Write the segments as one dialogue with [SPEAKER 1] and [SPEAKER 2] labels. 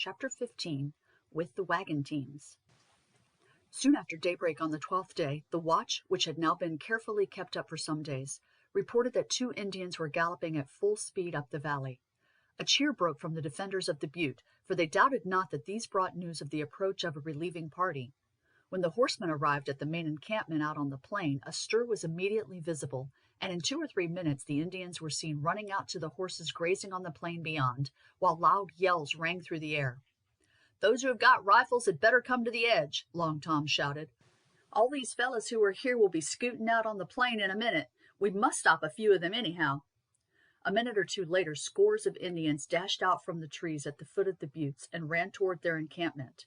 [SPEAKER 1] Chapter 15, With the Wagon Teams. Soon after daybreak on the 12th day, the watch, which had now been carefully kept up for some days, reported that 2 Indians were galloping at full speed up the valley. A cheer broke from the defenders of the butte, for they doubted not that these brought news of the approach of a relieving party. When the horsemen arrived at the main encampment out on the plain, a stir was immediately visible, and in 2 or 3 minutes the Indians were seen running out to the horses grazing on the plain beyond, while loud yells rang through the air. "Those who have got rifles had better come to the edge," Long Tom shouted. "All these fellows who are here will be scooting out on the plain in a minute. We must stop a few of them anyhow." A minute or two later, scores of Indians dashed out from the trees at the foot of the buttes and ran toward their encampment.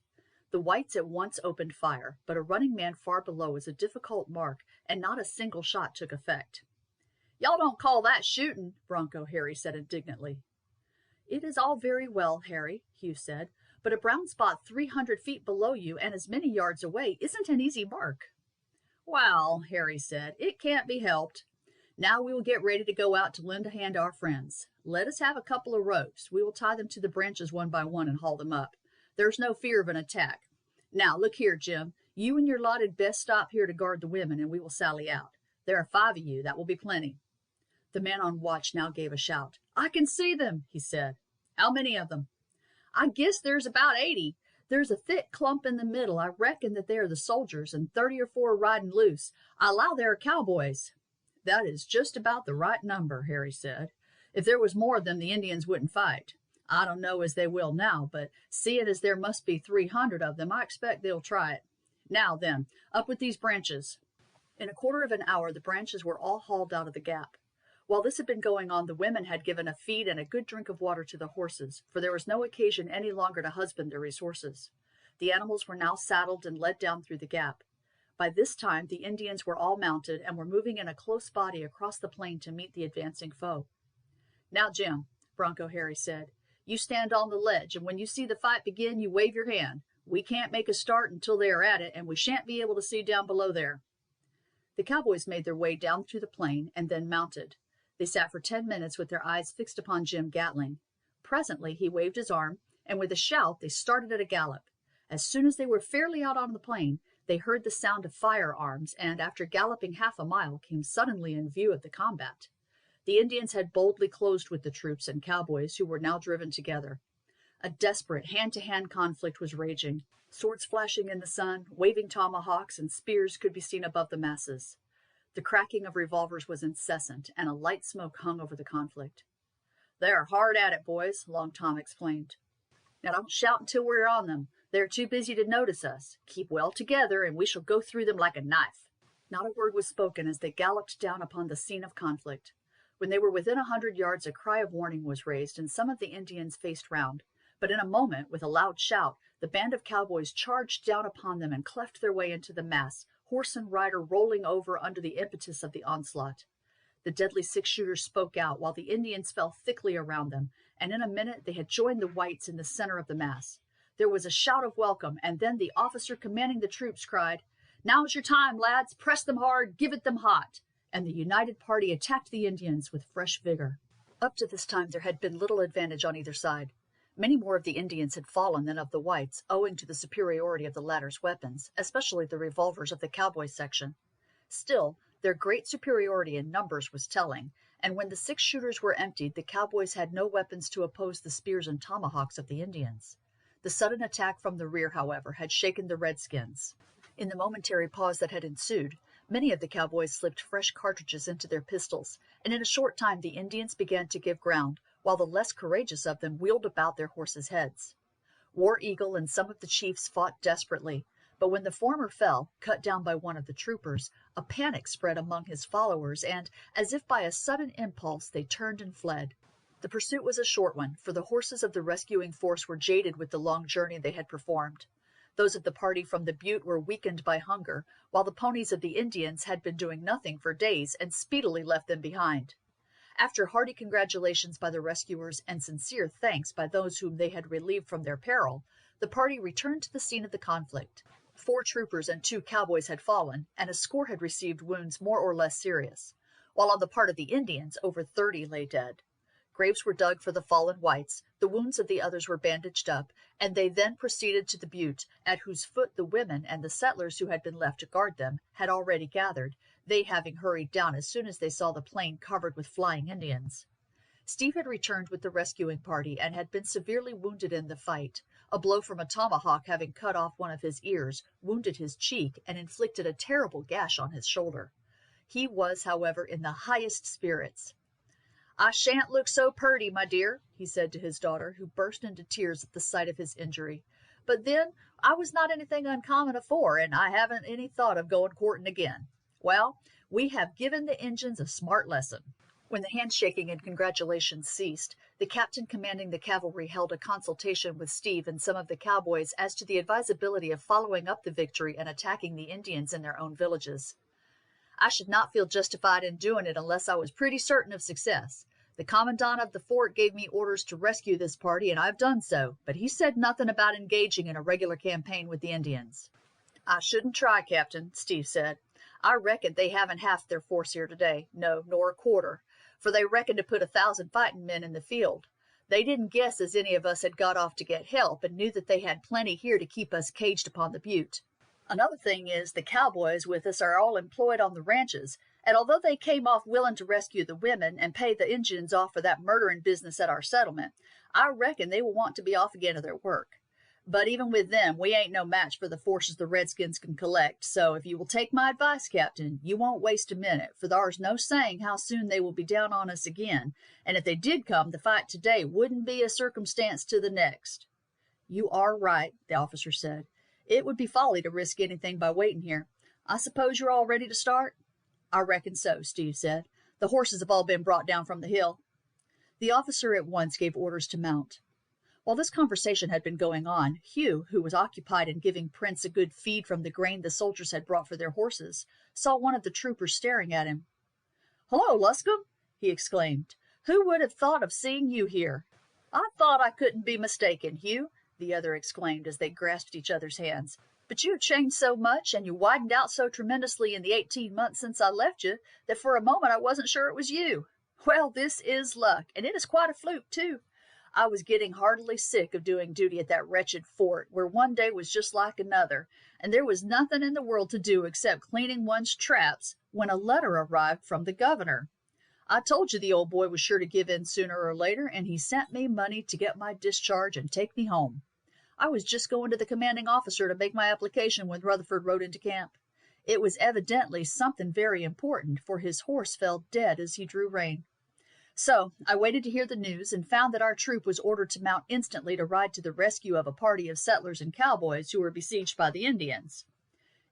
[SPEAKER 1] The whites at once opened fire, but a running man far below was a difficult mark, and not a single shot took effect. "Y'all don't call that shooting," Bronco Harry said indignantly. "It is all very well, Harry," Hugh said, "but a brown spot 300 feet below you and as many yards away isn't an easy mark." "Well," Harry said, "it can't be helped. Now we will get ready to go out to lend a hand to our friends. Let us have a couple of ropes. We will tie them to the branches one by one and haul them up. There's no fear of an attack. Now, look here, Jim. You and your lot had best stop here to guard the women, and we will sally out. There are 5 of you. That will be plenty." The man on watch now gave a shout. "I can see them," he said. "How many of them?" "I guess there's about 80. There's a thick clump in the middle. I reckon that they are the soldiers, and 30 or 4 riding loose. I allow they are cowboys." "That is just about the right number," Harry said. "If there was more of them, the Indians wouldn't fight. I don't know as they will now, but seeing as there must be 300 of them, I expect they'll try it. Now then, up with these branches." In a quarter of an hour the branches were all hauled out of the gap. While this had been going on, the women had given a feed and a good drink of water to the horses, for there was no occasion any longer to husband their resources. The animals were now saddled and led down through the gap. By this time the Indians were all mounted and were moving in a close body across the plain to meet the advancing foe. "Now, Jim," Bronco Harry said, "you stand on the ledge, and when you see the fight begin, you wave your hand. We can't make a start until they are at it, and we shan't be able to see down below there." The cowboys made their way down through the plain and then mounted. They sat for 10 minutes with their eyes fixed upon Jim Gatling. Presently he waved his arm, and with a shout they started at a gallop. As soon as they were fairly out on the plain, they heard the sound of firearms, and after galloping half a mile, came suddenly in view of the combat. The Indians had boldly closed with the troops and cowboys, who were now driven together. A desperate hand-to-hand conflict was raging. Swords flashing in the sun, waving tomahawks and spears could be seen above the masses. The cracking of revolvers was incessant, and a light smoke hung over the conflict. "They are hard at it, boys," Long Tom explained. "Now don't shout until we are on them. They are too busy to notice us. Keep well together, and we shall go through them like a knife." Not a word was spoken as they galloped down upon the scene of conflict. When they were within 100 yards, a cry of warning was raised, and some of the Indians faced round. But in a moment, with a loud shout, the band of cowboys charged down upon them and cleft their way into the mass, horse and rider rolling over under the impetus of the onslaught. The deadly 6-shooters spoke out, while the Indians fell thickly around them, and in a minute they had joined the whites in the center of the mass. There was a shout of welcome, and then the officer commanding the troops cried, "Now is your time, lads! Press them hard! Give it them hot!" And the united party attacked the Indians with fresh vigor. Up to this time there had been little advantage on either side. Many more of the Indians had fallen than of the whites, owing to the superiority of the latter's weapons, especially the revolvers of the cowboy section. Still, their great superiority in numbers was telling, and when the 6-shooters were emptied, the cowboys had no weapons to oppose the spears and tomahawks of the Indians. The sudden attack from the rear, however, had shaken the redskins. In the momentary pause that had ensued, many of the cowboys slipped fresh cartridges into their pistols, and in a short time the Indians began to give ground, while the less courageous of them wheeled about their horses' heads. War Eagle and some of the chiefs fought desperately, but when the former fell, cut down by one of the troopers, a panic spread among his followers, and, as if by a sudden impulse, they turned and fled. The pursuit was a short one, for the horses of the rescuing force were jaded with the long journey they had performed. Those of the party from the butte were weakened by hunger, while the ponies of the Indians had been doing nothing for days and speedily left them behind. After hearty congratulations by the rescuers and sincere thanks by those whom they had relieved from their peril, the party returned to the scene of the conflict. 4 troopers and 2 cowboys had fallen, and a score had received wounds more or less serious, while on the part of the Indians over 30 lay dead. Graves were dug for the fallen whites, the wounds of the others were bandaged up, and they then proceeded to the butte, at whose foot the women and the settlers who had been left to guard them had already gathered, they having hurried down as soon as they saw the plain covered with flying Indians. Steve had returned with the rescuing party and had been severely wounded in the fight. A blow from a tomahawk having cut off one of his ears, wounded his cheek, and inflicted a terrible gash on his shoulder. He was, however, in the highest spirits. "I shan't look so purty, my dear," he said to his daughter, who burst into tears at the sight of his injury. "But then, I was not anything uncommon afore, and I haven't any thought of going courting again. Well, we have given the Injuns a smart lesson." When the handshaking and congratulations ceased, the captain commanding the cavalry held a consultation with Steve and some of the cowboys as to the advisability of following up the victory and attacking the Indians in their own villages. "I should not feel justified in doing it unless I was pretty certain of success. The commandant of the fort gave me orders to rescue this party, and I've done so, but he said nothing about engaging in a regular campaign with the Indians." "I shouldn't try, Captain," Steve said. "I reckon they haven't half their force here today, no, nor a quarter, for they reckon to put 1,000 fighting men in the field. They didn't guess as any of us had got off to get help, and knew that they had plenty here to keep us caged upon the butte. Another thing is, the cowboys with us are all employed on the ranches, and although they came off willing to rescue the women and pay the Injuns off for that murdering business at our settlement, I reckon they will want to be off again to their work. But even with them, we ain't no match for the forces the Redskins can collect, so if you will take my advice, Captain, you won't waste a minute, for there's no saying how soon they will be down on us again, and if they did come, the fight today wouldn't be a circumstance to the next." "You are right," the officer said. "It would be folly to risk anything by waiting here. I suppose you're all ready to start?" "I reckon so," Steve said. "The horses have all been brought down from the hill." The officer at once gave orders to mount. While this conversation had been going on, Hugh, who was occupied in giving Prince a good feed from the grain the soldiers had brought for their horses, saw one of the troopers staring at him. "Hello, Luscombe!" he exclaimed. "Who would have thought of seeing you here?" "I thought I couldn't be mistaken, Hugh," the other exclaimed as they grasped each other's hands. "But you have changed so much, and you widened out so tremendously in the 18 months since I left you, that for a moment I wasn't sure it was you. Well, this is luck, and it is quite a fluke, too. I was getting heartily sick of doing duty at that wretched fort, where one day was just like another, and there was nothing in the world to do except cleaning one's traps, when a letter arrived from the governor. I told you the old boy was sure to give in sooner or later, and he sent me money to get my discharge and take me home. I was just going to the commanding officer to make my application when Rutherford rode into camp. It was evidently something very important, for his horse fell dead as he drew rein. So I waited to hear the news, and found that our troop was ordered to mount instantly to ride to the rescue of a party of settlers and cowboys who were besieged by the Indians.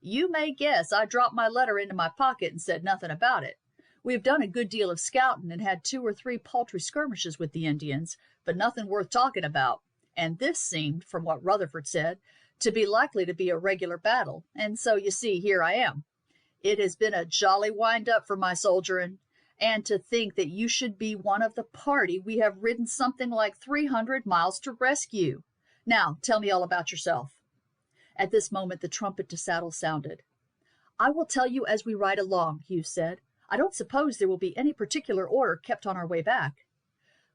[SPEAKER 1] You may guess I dropped my letter into my pocket and said nothing about it. We have done a good deal of scouting and had 2 or 3 paltry skirmishes with the Indians, but nothing worth talking about, and this seemed, from what Rutherford said, to be likely to be a regular battle, and so you see here I am. It has been a jolly wind-up for my soldiering, and to think that you should be one of the party we have ridden something like 300 miles to rescue. Now, tell me all about yourself." At this moment the trumpet to saddle sounded. "I will tell you as we ride along," Hugh said. "I don't suppose there will be any particular order kept on our way back."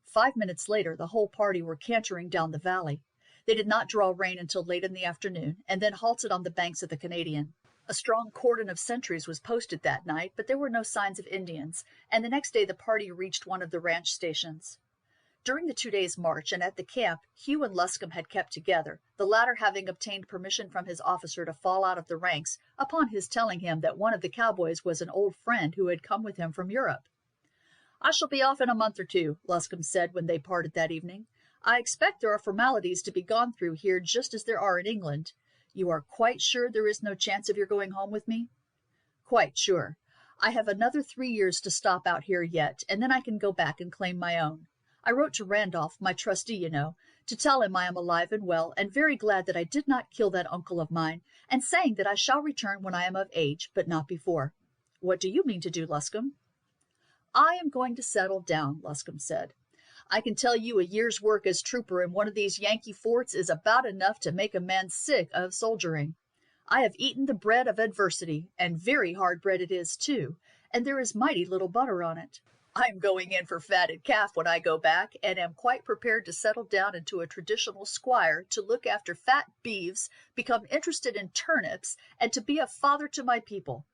[SPEAKER 1] 5 minutes later the whole party were cantering down the valley. They did not draw rein until late in the afternoon, and then halted on the banks of the Canadian. A strong cordon of sentries was posted that night, but there were no signs of Indians, and the next day the party reached one of the ranch stations. During the 2 days' march and at the camp, Hugh and Luscombe had kept together, the latter having obtained permission from his officer to fall out of the ranks upon his telling him that one of the cowboys was an old friend who had come with him from Europe. "I shall be off in a month or 2, Luscombe said when they parted that evening. "I expect there are formalities to be gone through here just as there are in England. You are quite sure there is no chance of your going home with me?" "Quite sure. I have another 3 years to stop out here yet, and then I can go back and claim my own. I wrote to Randolph, my trustee, you know, to tell him I am alive and well, and very glad that I did not kill that uncle of mine, and saying that I shall return when I am of age, but not before. What do you mean to do, Luscombe?" "I am going to settle down," Luscombe said. "I can tell you a year's work as trooper in one of these Yankee forts is about enough to make a man sick of soldiering. I have eaten the bread of adversity, and very hard bread it is, too, and there is mighty little butter on it. I'm going in for fatted calf when I go back, and am quite prepared to settle down into a traditional squire, to look after fat beeves, become interested in turnips, and to be a father to my people.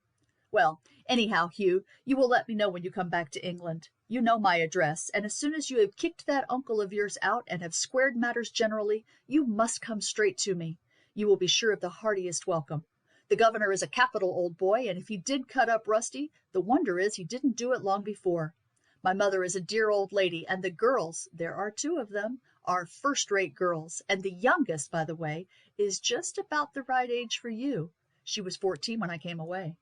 [SPEAKER 1] Well, anyhow, Hugh, you will let me know when you come back to England. You know my address, and as soon as you have kicked that uncle of yours out and have squared matters generally, you must come straight to me. You will be sure of the heartiest welcome. The governor is a capital old boy, and if he did cut up rusty, the wonder is he didn't do it long before. My mother is a dear old lady, and the girls, there are 2 of them, are first-rate girls, and the youngest, by the way, is just about the right age for you. She was 14 when I came away.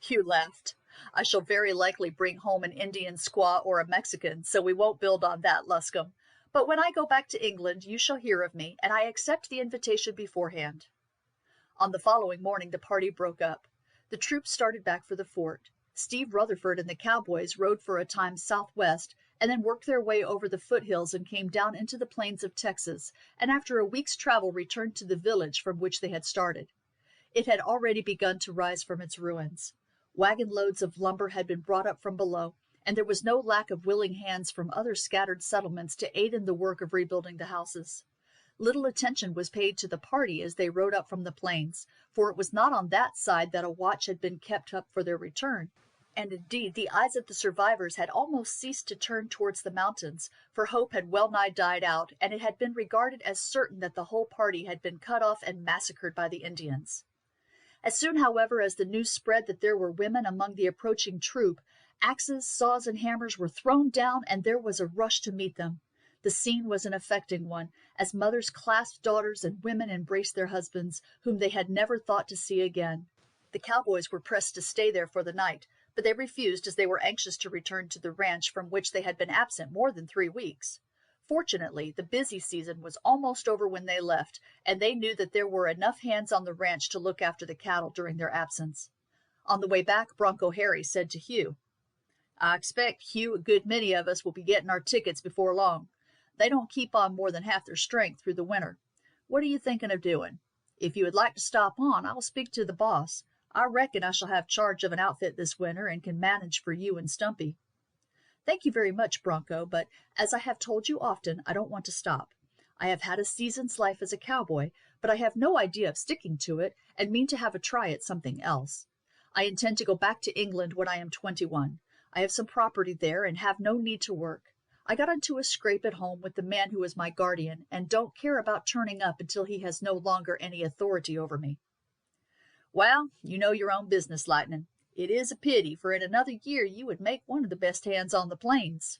[SPEAKER 1] Hugh laughed. I shall very likely bring home an Indian squaw or a Mexican, so we won't build on that, Luscombe. But when I go back to England, you shall hear of me, and I accept the invitation beforehand. On the following morning the party broke up. The troops started back for the fort. Steve Rutherford and the cowboys rode for a time southwest, and then worked their way over the foothills and came down into the plains of Texas, and after a week's travel returned to the village from which they had started. It had already begun to rise from its ruins. Wagon loads of lumber had been brought up from below, and there was no lack of willing hands from other scattered settlements to aid in the work of rebuilding the houses. Little attention was paid to the party as they rode up from the plains, for it was not on that side that a watch had been kept up for their return, and indeed the eyes of the survivors had almost ceased to turn towards the mountains, for hope had well nigh died out, and it had been regarded as certain that the whole party had been cut off and massacred by the Indians. As soon, however, as the news spread that there were women among the approaching troop, axes, saws, and hammers were thrown down, and there was a rush to meet them. The scene was an affecting one, as mothers clasped daughters and women embraced their husbands, whom they had never thought to see again. The cowboys were pressed to stay there for the night, but they refused, as they were anxious to return to the ranch from which they had been absent more than 3 weeks. Fortunately, the busy season was almost over when they left, and they knew that there were enough hands on the ranch to look after the cattle during their absence. On the way back, Bronco Harry said to Hugh, "I expect, Hugh, a good many of us will be getting our tickets before long. They don't keep on more than half their strength through the winter. What are you thinking of doing? If you would like to stop on, I'll speak to the boss. I reckon I shall have charge of an outfit this winter and can manage for you and Stumpy." "Thank you very much, Bronco, but as I have told you often, I don't want to stop. I have had a season's life as a cowboy, but I have no idea of sticking to it, and mean to have a try at something else. I intend to go back to England when I am 21. I have some property there and have no need to work. I got into a scrape at home with the man who is my guardian, and don't care about turning up until he has no longer any authority over me." "Well, you know your own business, Lightning. It is a pity, for in another year you would make one of the best hands on the plains."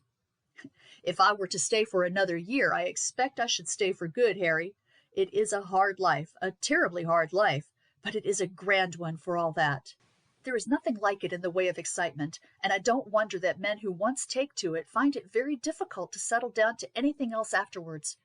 [SPEAKER 1] "If I were to stay for another year, I expect I should stay for good, Harry. It is a hard life, a terribly hard life, but it is a grand one for all that. There is nothing like it in the way of excitement, and I don't wonder that men who once take to it find it very difficult to settle down to anything else afterwards.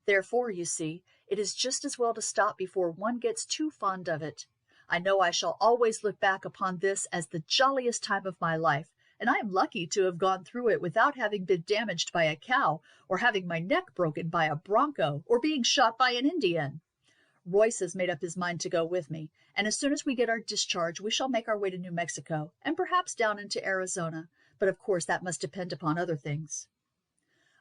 [SPEAKER 1] Therefore, you see, it is just as well to stop before one gets too fond of it. I know I shall always look back upon this as the jolliest time of my life, and I am lucky to have gone through it without having been damaged by a cow, or having my neck broken by a bronco, or being shot by an Indian. Royce has made up his mind to go with me, and as soon as we get our discharge we shall make our way to New Mexico, and perhaps down into Arizona, but of course that must depend upon other things."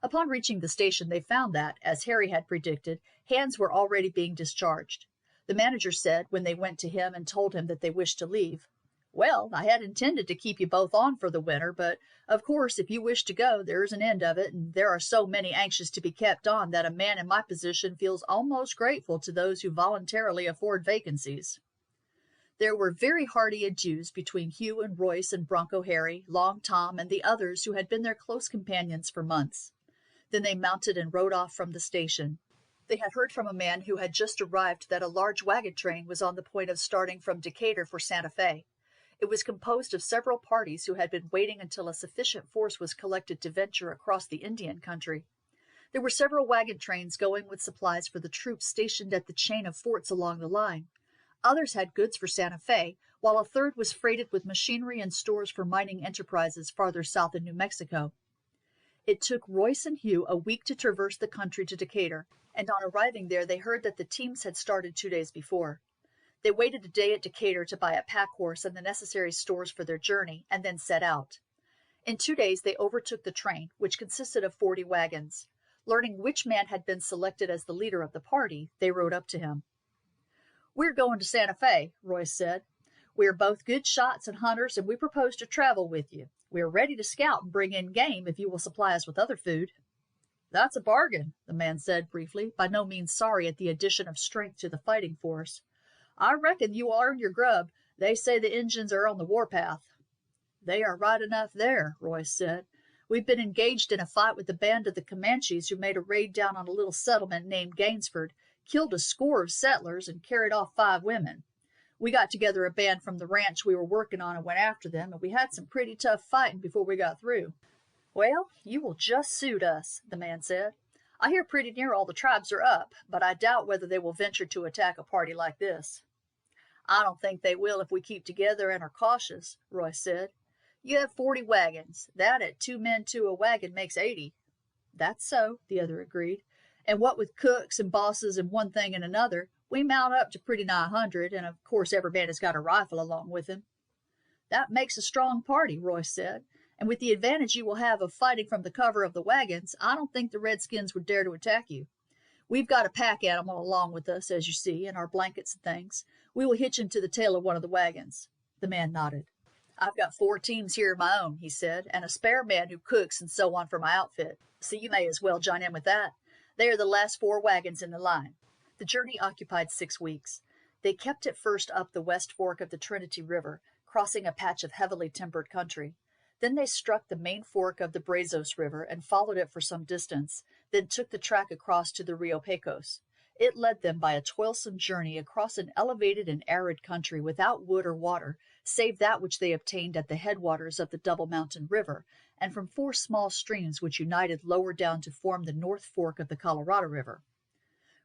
[SPEAKER 1] Upon reaching the station they found that, as Harry had predicted, hands were already being discharged. The manager said, when they went to him and told him that they wished to leave, "Well, I had intended to keep you both on for the winter, but of course if you wish to go there's an end of it, and there are so many anxious to be kept on that a man in my position feels almost grateful to those who voluntarily afford vacancies." There were very hearty adieus between Hugh and Royce and Bronco Harry, Long Tom, and the others who had been their close companions for months. Then they mounted and rode off from the station. They had heard from a man who had just arrived that a large wagon train was on the point of starting from Decatur for Santa Fe. It was composed of several parties who had been waiting until a sufficient force was collected to venture across the Indian country. There were several wagon trains going with supplies for the troops stationed at the chain of forts along the line. Others had goods for Santa Fe, while a third was freighted with machinery and stores for mining enterprises farther south in New Mexico. It took Royce and Hugh a week to traverse the country to Decatur, and on arriving there they heard that the teams had started 2 days before. They waited a day at Decatur to buy a pack horse and the necessary stores for their journey, and then set out. In 2 days they overtook the train, which consisted of 40 wagons. Learning which man had been selected as the leader of the party, they rode up to him. "We're going to Santa Fe," Royce said. "We are both good shots and hunters, and we propose to travel with you. We are ready to scout and bring in game if you will supply us with other food." "That's a bargain," the man said briefly, by no means sorry at the addition of strength to the fighting force. "I reckon you will earn your grub. They say the Injuns are on the warpath." "They are right enough there," Royce said. "We've been engaged in a fight with a band of the Comanches who made a raid down on a little settlement named Gainesford, killed a score of settlers, and carried off 5 women. We got together a band from the ranch we were working on and went after them, and we had some pretty tough fighting before we got through." "Well, you will just suit us," the man said. "I hear pretty near all the tribes are up, but I doubt whether they will venture to attack a party like this." "I don't think they will if we keep together and are cautious," Royce said. "You have 40 wagons. That at 2 men to a wagon makes 80. "That's so," the other agreed. "And what with cooks and bosses and one thing and another, we mount up to pretty nigh 100, and of course every man has got a rifle along with him." "That makes a strong party," Royce said. "And with the advantage you will have of fighting from the cover of the wagons, I don't think the Redskins would dare to attack you. We've got a pack animal along with us, as you see, and our blankets and things. We will hitch him to the tail of one of the wagons." The man nodded. "I've got 4 teams here of my own," he said, "and a spare man who cooks and so on for my outfit, so you may as well join in with that. They are the last 4 wagons in the line." The journey occupied 6 weeks. They kept at first up the west fork of the Trinity River, crossing a patch of heavily timbered country. Then they struck the main fork of the Brazos River and followed it for some distance, then took the track across to the Rio Pecos. It led them by a toilsome journey across an elevated and arid country without wood or water, save that which they obtained at the headwaters of the Double Mountain River, and from 4 small streams which united lower down to form the North Fork of the Colorado River.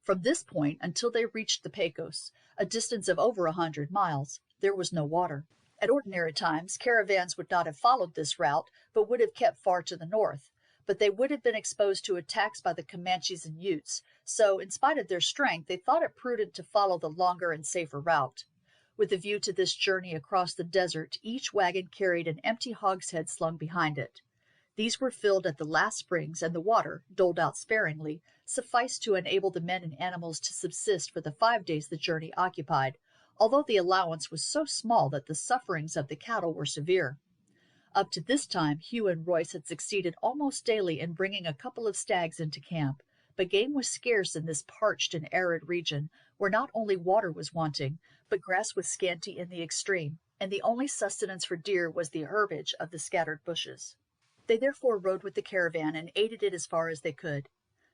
[SPEAKER 1] From this point until they reached the Pecos, a distance of over 100 miles, there was no water. At ordinary times, caravans would not have followed this route, but would have kept far to the north. But they would have been exposed to attacks by the Comanches and Utes, so, in spite of their strength, they thought it prudent to follow the longer and safer route. With a view to this journey across the desert, each wagon carried an empty hogshead slung behind it. These were filled at the last springs, and the water, doled out sparingly, sufficed to enable the men and animals to subsist for the 5 days the journey occupied, although the allowance was so small that the sufferings of the cattle were severe. Up to this time Hugh and Royce had succeeded almost daily in bringing a couple of stags into camp, but game was scarce in this parched and arid region, where not only water was wanting, but grass was scanty in the extreme, and the only sustenance for deer was the herbage of the scattered bushes. They therefore rode with the caravan and aided it as far as they could.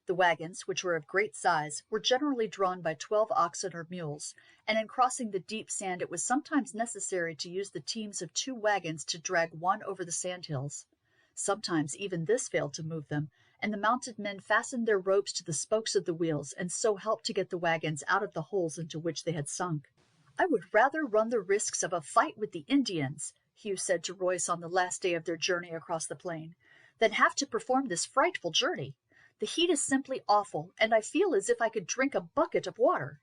[SPEAKER 1] The wagons, which were of great size, were generally drawn by 12 oxen or mules, and in crossing the deep sand it was sometimes necessary to use the teams of 2 wagons to drag one over the sandhills. Sometimes even this failed to move them, and the mounted men fastened their ropes to the spokes of the wheels, and so helped to get the wagons out of the holes into which they had sunk. "I would rather run the risks of a fight with the Indians," Hugh said to Royce on the last day of their journey across the plain, "than have to perform this frightful journey. The heat is simply awful, and I feel as if I could drink a bucket of water."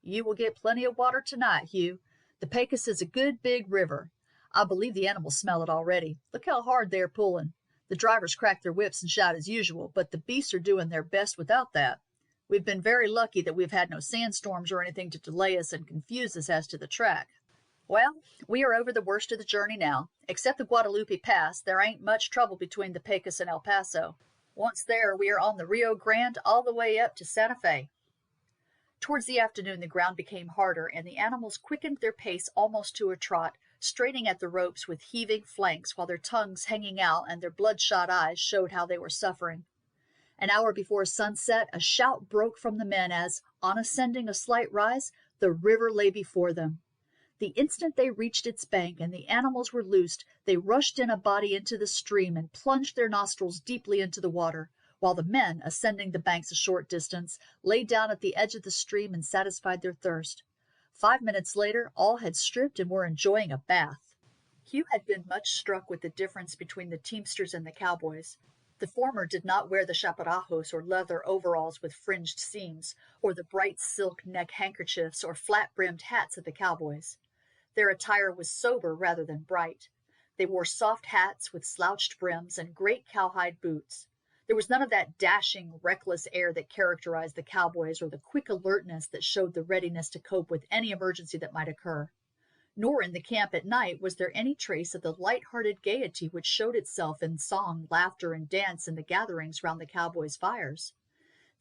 [SPEAKER 1] "You will get plenty of water tonight, Hugh. The Pecos is a good big river. I believe the animals smell it already. Look how hard they are pulling. The drivers crack their whips and shout as usual, but the beasts are doing their best without that. We've been very lucky that we've had no sandstorms or anything to delay us and confuse us as to the track. Well, we are over the worst of the journey now. Except the Guadalupe Pass, there ain't much trouble between the Pecos and El Paso. Once there, we are on the Rio Grande all the way up to Santa Fe." Towards the afternoon the ground became harder, and the animals quickened their pace almost to a trot, straining at the ropes with heaving flanks, while their tongues hanging out and their bloodshot eyes showed how they were suffering. An hour before sunset a shout broke from the men as, on ascending a slight rise, the river lay before them. The instant they reached its bank and the animals were loosed, they rushed in a body into the stream and plunged their nostrils deeply into the water, while the men, ascending the banks a short distance, lay down at the edge of the stream and satisfied their thirst. 5 minutes later all had stripped and were enjoying a bath. Hugh had been much struck with the difference between the teamsters and the cowboys. The former did not wear the chaparajos or leather overalls with fringed seams, or the bright silk neck handkerchiefs or flat-brimmed hats of the cowboys. Their attire was sober rather than bright. They wore soft hats with slouched brims and great cowhide boots. There was none of that dashing, reckless air that characterized the cowboys or the quick alertness that showed the readiness to cope with any emergency that might occur. Nor in the camp at night was there any trace of the light-hearted gaiety which showed itself in song, laughter, and dance in the gatherings round the cowboys' fires.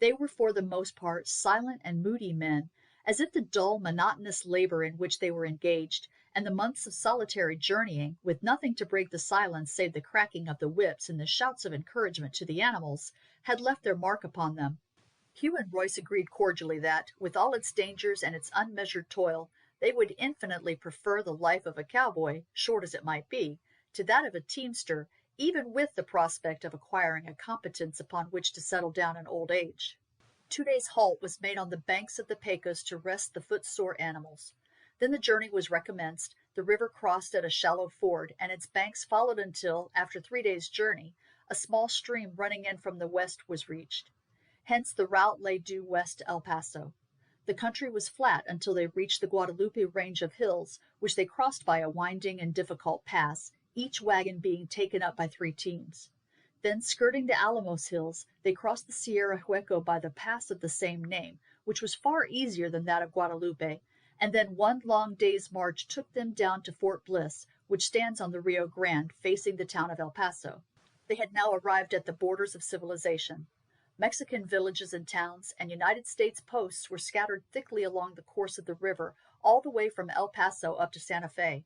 [SPEAKER 1] They were for the most part silent and moody men, as if the dull, monotonous labor in which they were engaged, and the months of solitary journeying, with nothing to break the silence save the cracking of the whips and the shouts of encouragement to the animals, had left their mark upon them. Hugh and Royce agreed cordially that, with all its dangers and its unmeasured toil, they would infinitely prefer the life of a cowboy, short as it might be, to that of a teamster, even with the prospect of acquiring a competence upon which to settle down in old age. 2 days' halt was made on the banks of the Pecos to rest the footsore animals. Then the journey was recommenced, the river crossed at a shallow ford, and its banks followed until, after 3 days' journey, a small stream running in from the west was reached. Hence the route lay due west to El Paso. The country was flat until they reached the Guadalupe range of hills, which they crossed by a winding and difficult pass, each wagon being taken up by 3 teams. Then, skirting the Alamos hills, they crossed the Sierra Hueco by the pass of the same name, which was far easier than that of Guadalupe, and then one long day's march took them down to Fort Bliss, which stands on the Rio Grande, facing the town of El Paso. They had now arrived at the borders of civilization. Mexican villages and towns and United States posts were scattered thickly along the course of the river, all the way from El Paso up to Santa Fe.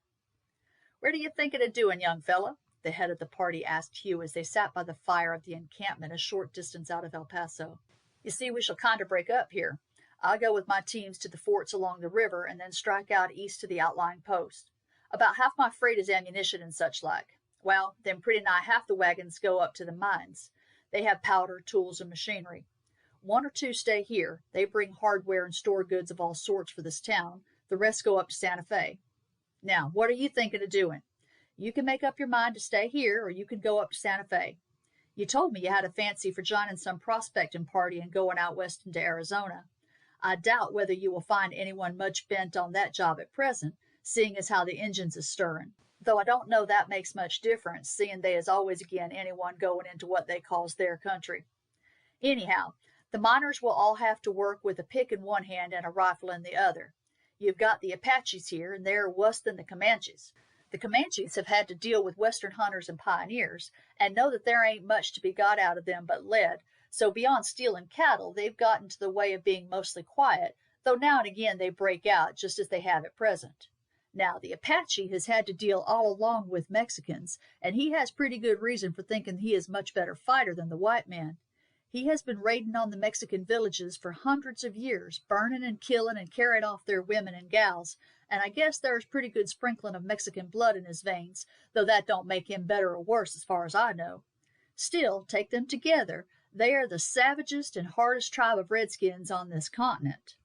[SPEAKER 1] "Where do you think it of doing, young fella?" the head of the party asked Hugh as they sat by the fire of the encampment a short distance out of El Paso. "You see, we shall kind of break up here. I'll go with my teams to the forts along the river and then strike out east to the outlying posts. About half my freight is ammunition and such like. Well, then pretty nigh half the wagons go up to the mines. They have powder, tools, and machinery. 1 or 2 stay here. They bring hardware and store goods of all sorts for this town. The rest go up to Santa Fe. Now, what are you thinking of doing? You can make up your mind to stay here, or you can go up to Santa Fe. You told me you had a fancy for joining some prospecting party and going out west into Arizona. I doubt whether you will find anyone much bent on that job at present, seeing as how the Injuns is stirring. Though I don't know that makes much difference, seeing they is always agin anyone going into what they calls their country. Anyhow, the miners will all have to work with a pick in one hand and a rifle in the other. You've got the Apaches here, and they're wuss than the Comanches. The Comanches have had to deal with western hunters and pioneers, and know that there ain't much to be got out of them but lead, so beyond stealing cattle, they've got into the way of being mostly quiet, though now and again they break out, just as they have at present. Now, the Apache has had to deal all along with Mexicans, and he has pretty good reason for thinking he is much better fighter than the white man. He has been raiding on the Mexican villages for hundreds of years, burning and killing and carrying off their women and gals, and I guess there's pretty good sprinkling of Mexican blood in his veins, though that don't make him better or worse as far as I know. Still, take them together, they are the savagest and hardest tribe of redskins on this continent.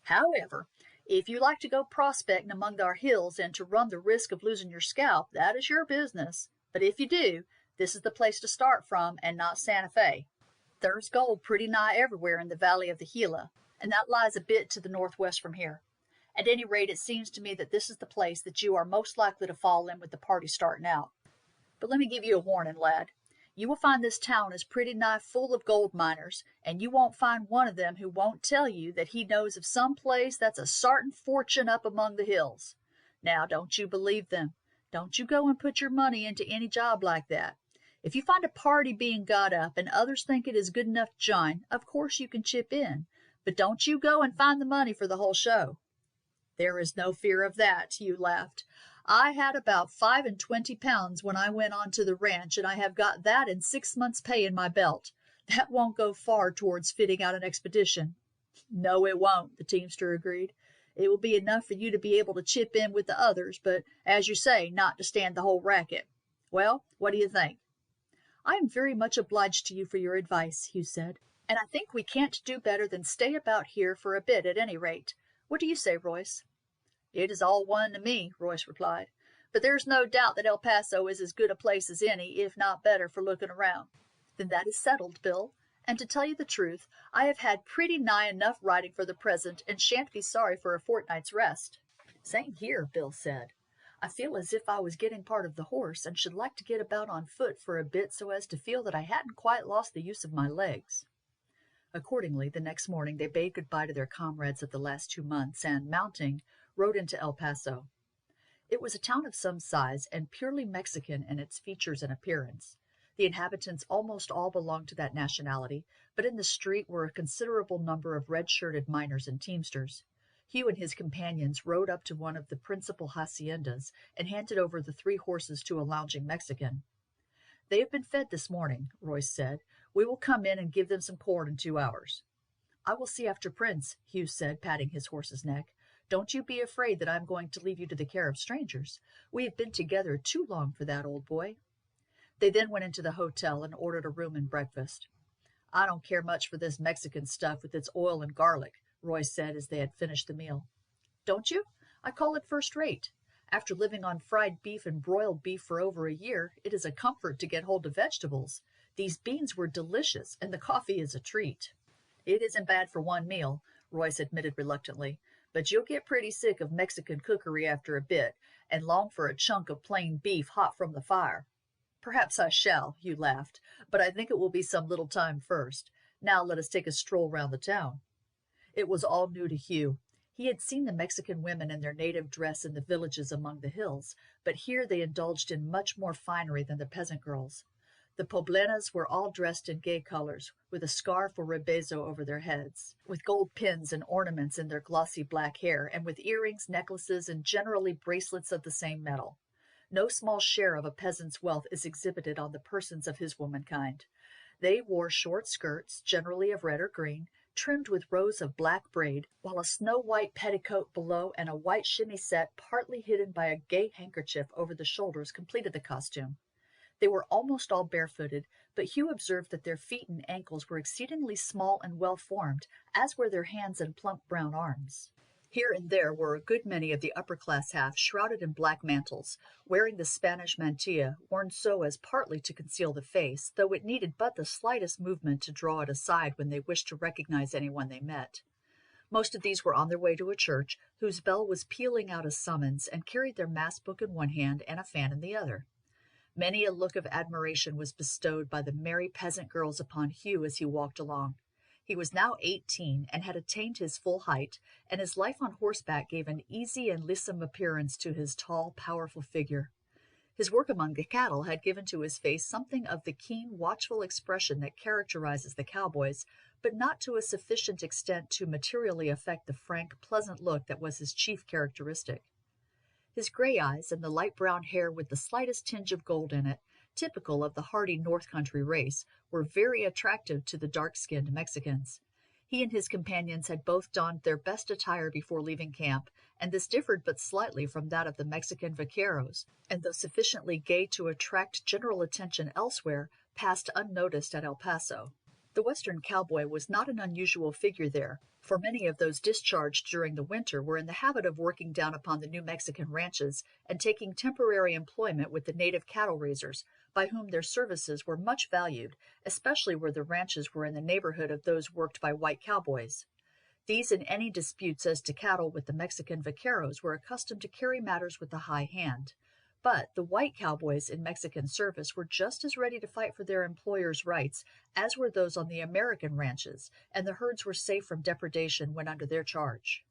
[SPEAKER 1] However, if you like to go prospecting among our hills and to run the risk of losing your scalp, that is your business. But if you do, this is the place to start from, and not Santa Fe. There's gold pretty nigh everywhere in the valley of the Gila, and that lies a bit to the northwest from here. At any rate, it seems to me that this is the place that you are most likely to fall in with the party starting out. But let me give you a warning, lad. You will find this town is pretty nigh full of gold miners, and you won't find one of them who won't tell you that he knows of some place that's a sartain fortune up among the hills. Now, don't you believe them. Don't you go and put your money into any job like that. If you find a party being got up and others think it is good enough to join, of course you can chip in, but don't you go and find the money for the whole show. There is no fear of that, Hugh laughed. I had about 25 pounds when I went on to the ranch, and I have got that and 6 months' pay in my belt. That won't go far towards fitting out an expedition. No, it won't, the teamster agreed. It will be enough for you to be able to chip in with the others, but, as you say, not to stand the whole racket. Well, what do you think? I am very much obliged to you for your advice, Hugh said, and I think we can't do better than stay about here for a bit at any rate. What do you say, Royce? It is all one to me, Royce replied, but there's no doubt that El Paso is as good a place as any, if not better, for looking around. Then that is settled, Bill, and to tell you the truth, I have had pretty nigh enough riding for the present, and shan't be sorry for a fortnight's rest. Same here, Bill said. I feel as if I was getting part of the horse and should like to get about on foot for a bit so as to feel that I hadn't quite lost the use of my legs." Accordingly, the next morning they bade goodbye to their comrades of the last 2 months and, mounting, rode into El Paso. It was a town of some size and purely Mexican in its features and appearance. The inhabitants almost all belonged to that nationality, but in the street were a considerable number of red-shirted miners and teamsters. Hugh and his companions rode up to one of the principal haciendas and handed over the 3 horses to a lounging Mexican. "They have been fed this morning," Royce said. "We will come in and give them some corn in 2 hours." "I will see after Prince," Hugh said, patting his horse's neck. "Don't you be afraid that I am going to leave you to the care of strangers. We have been together too long for that, old boy." They then went into the hotel and ordered a room and breakfast. "I don't care much for this Mexican stuff with its oil and garlic," Royce said as they had finished the meal. "Don't you? I call it first rate. After living on fried beef and broiled beef for over a year, it is a comfort to get hold of vegetables. These beans were delicious, and the coffee is a treat." "It isn't bad for one meal," Royce admitted reluctantly, "but you'll get pretty sick of Mexican cookery after a bit, and long for a chunk of plain beef hot from the fire." "Perhaps I shall," Hugh laughed, "but I think it will be some little time first. Now let us take a stroll round the town." It was all new to Hugh. He had seen the Mexican women in their native dress in the villages among the hills, but here they indulged in much more finery than the peasant girls. The poblanas were all dressed in gay colors, with a scarf or rebezo over their heads, with gold pins and ornaments in their glossy black hair, and with earrings, necklaces, and generally bracelets of the same metal. No small share of a peasant's wealth is exhibited on the persons of his womankind. They wore short skirts, generally of red or green, trimmed with rows of black braid, while a snow-white petticoat below and a white chemisette partly hidden by a gay handkerchief over the shoulders completed the costume. They were almost all barefooted, but Hugh observed that their feet and ankles were exceedingly small and well-formed, as were their hands and plump brown arms. Here and there were a good many of the upper-class half shrouded in black mantles, wearing the Spanish mantilla, worn so as partly to conceal the face, though it needed but the slightest movement to draw it aside when they wished to recognize anyone they met. Most of these were on their way to a church, whose bell was pealing out a summons, and carried their mass-book in one hand and a fan in the other. Many a look of admiration was bestowed by the merry peasant girls upon Hugh as he walked along. He was now 18 and had attained his full height, and his life on horseback gave an easy and lissome appearance to his tall, powerful figure. His work among the cattle had given to his face something of the keen, watchful expression that characterizes the cowboys, but not to a sufficient extent to materially affect the frank, pleasant look that was his chief characteristic. His gray eyes and the light brown hair with the slightest tinge of gold in it, typical of the hardy North Country race, were very attractive to the dark-skinned Mexicans. He and his companions had both donned their best attire before leaving camp, and this differed but slightly from that of the Mexican vaqueros, and though sufficiently gay to attract general attention elsewhere, passed unnoticed at El Paso. The Western cowboy was not an unusual figure there, for many of those discharged during the winter were in the habit of working down upon the New Mexican ranches and taking temporary employment with the native cattle raisers, by whom their services were much valued, especially where the ranches were in the neighborhood of those worked by white cowboys. These in any disputes as to cattle with the Mexican vaqueros were accustomed to carry matters with a high hand. But the white cowboys in Mexican service were just as ready to fight for their employers' rights as were those on the American ranches, and the herds were safe from depredation when under their charge.